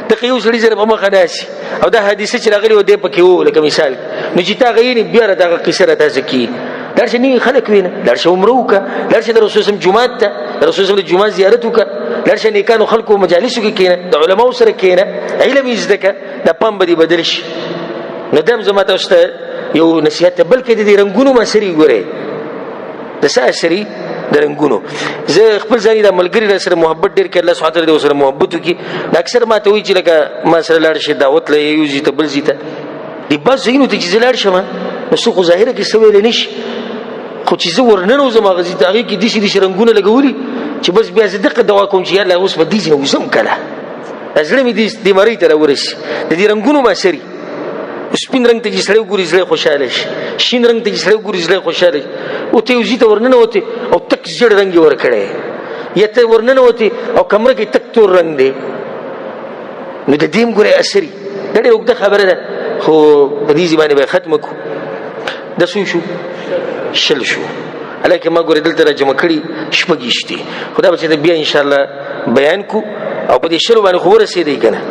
دغه یو سړي سره په مخه ناست او دا حادثه چې راغلې وه دی پکې و لکه مثال نو چې تا هغه ویني بیا را دغه قصه را تازه کېږي. لاړ شه نوي خلک وینه لاړ شه عمره وکړه لاړ شه د رسول صلی جومات ته د رسول صلی جومات زیارت وکړه لاړ شه نیکانو خلکو مجالسو کې کښېنه د علماو سره کښېنه علم یې زده کړه دا پام به دې بدل شي. نو دا هم زما تاسو ته یو نصیحت ته. بلکې د دې رنګونو مسرې ګورئ د څه اثرې د رنګونو. زه خپل ځاني دا ملګري را سره محبت ډېر کړي الله سبحانه تعالی دې ورسره محبت وکړي. دا اکثر ما ته وایي چې لکه ما سره لاړ شي دعوت له یو ځای ته بل ځای ته دې بعض ځایونو ته چې زه لاړ شم نو څوک خو ظاهره کې څه ویلی نه شي خو چې زه ورننوځم هغه ځای ته هغې کې داسې داسې رنګونه لګولي چې بس بیا زه دقه دعا کوم چې یا الله اوس به دې ځای نه وځم کله زړه مې دې مرۍ ته راورسي د دې رنګونو مسرې. سپین رنګ ته چې سړی وګوري زړه خوشحاله شي شین رنګ ته چې سړی وګوري زړه خوشحاله شي. او ته یو ځای ته ورننوتې او تک زیړ رنګ یې ورکړی یا ته ورننوتې او کمره کې تک تور رنګ دی نو د دې هم ګورئ اثري. دا ډېره اوږده خبره ده خو په دې ځای باندې به یې ختمه کړو. دا څو شو 60 شو. حالانکه ما ګورې دلته را جمع کړي 6 دي خو دا به چې بیا انشاءالله بیان کړو او په دې 60 باندې خو ورسېدی که نه.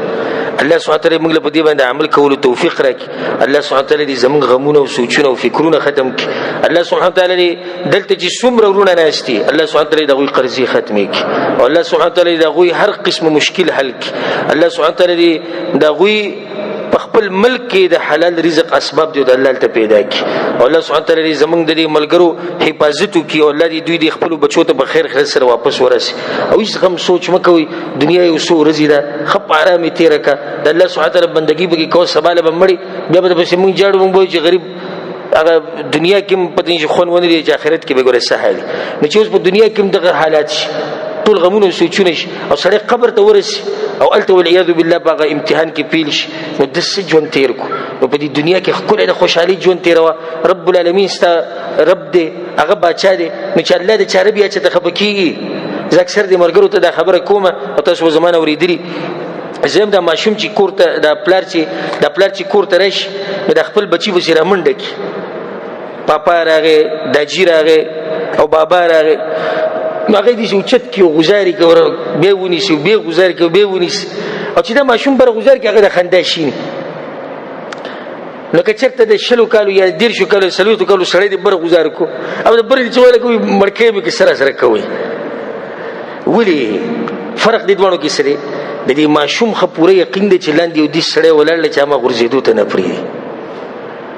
الله سبحانه تعالی موږ له په دې باندې عمل کولو توفیق راکړي. الله سبحانه تعالی دې زموږ غمونه او سوچونه او فکرونه ختم کړي. الله سبحانه تعالی دې دلته چې څومره وروڼه ناست دي الله سبحانه تعالی د هغوی قرضې ختمې کړي او الله سبحانه تعالی د هغوی هر قسم مشکل حل کړي. الله سبحانه تعالی دې د هغوی په خپل ملک کې د حلال رزق اسباب دې د الله ته پیدا کړي او الله سبحانه تعالی زموږ د دې ملګرو حفاظت وکړي او الله دې دوی د خپلو بچو ته په خیر سره واپس ورسي. او هېڅ غم سوچ مه کوئ دنیا یو څو ورځې ده ښه په ارام یې تېره کړه د الله سبحانه تعالی بندګي پکې کوه سبا له به مړې بیا به درپسې مونږ جاړو مونږ به وایو چې غریب هغه دنیا کې هم پته نشي خوند ونه لري چې آخرت کې به ګوره څه حال نو چې اوس په دنیا کې هم دغه حالات شي ټول غمونه سوچونه شي او سړی قبر ته ورسي او هلته والعیاذ بالله په هغه امتحان کې پیل شي نو داسې ژوند تېر کړو. نو په دې دنیا کې ښکلی د خوشحالۍ ژوند تېروه. رب العالمین ستا رب دی هغه باچا دی نو چې الله د چاره بیا چې ته خفه کېږي زه اکثر د مرګرو ته دا خبره کوم او تاسو زمانه اوریدلی زم دا ماشوم چې کور ته د پلار چې کور ته راشي د خپل بچي وسیره منډه کی پاپا راغې داجی راغې او بابا راغې نو هغه دې اوچت کی او غزاري کوي به ونیسي به غزاري کوي به ونیسي او چې دا ماشوم بر غزار کې هغه د خندا شي نو که چېرته د 20 کالو یا 30 کالو 40 کالو سړی د بر غزار کو او د بر چې ولا کوي مړکې به کې سره کوي ولی فرق دې دوانو کې سره د دې ماشوم خو پوره یقین دی چې لاندې یو دې سړی ولړل چې ما غرزیدو ته نه پری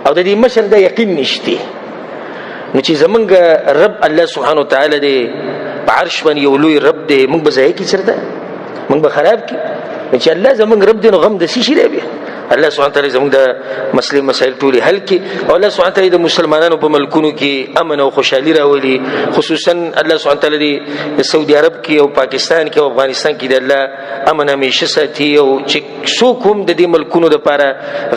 او د دې مشر دا یقین نشته نو چې زمونږ رب الله سبحانه وتعالى دې په عرش باندې یو لوی رب دې موږ به ځای کې چرته موږ به خراب کی چې الله زمونږ رب دې نو غم د شي دی الله سبحانه وتعالى زموږ د مسلې مسائل ټولې حل کړي او الله سبحانه وتعالى د مسلمانانو په ملکونو کې امن او خوشحالي راولي خصوصا الله سبحانه وتعالى د سعودي عرب کې او پاکستان کې او افغانستان کې د الله امن همیشه ساتي او چې څوک هم د دې ملکونو لپاره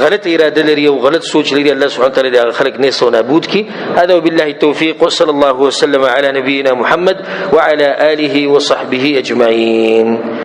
غلط اراده لري او غلط سوچ لري الله سبحانه وتعالى د خلک نه سو نابود کړي هذا وبالله التوفيق وصلى الله وسلم على نبينا محمد وعلى آله وصحبه أجمعين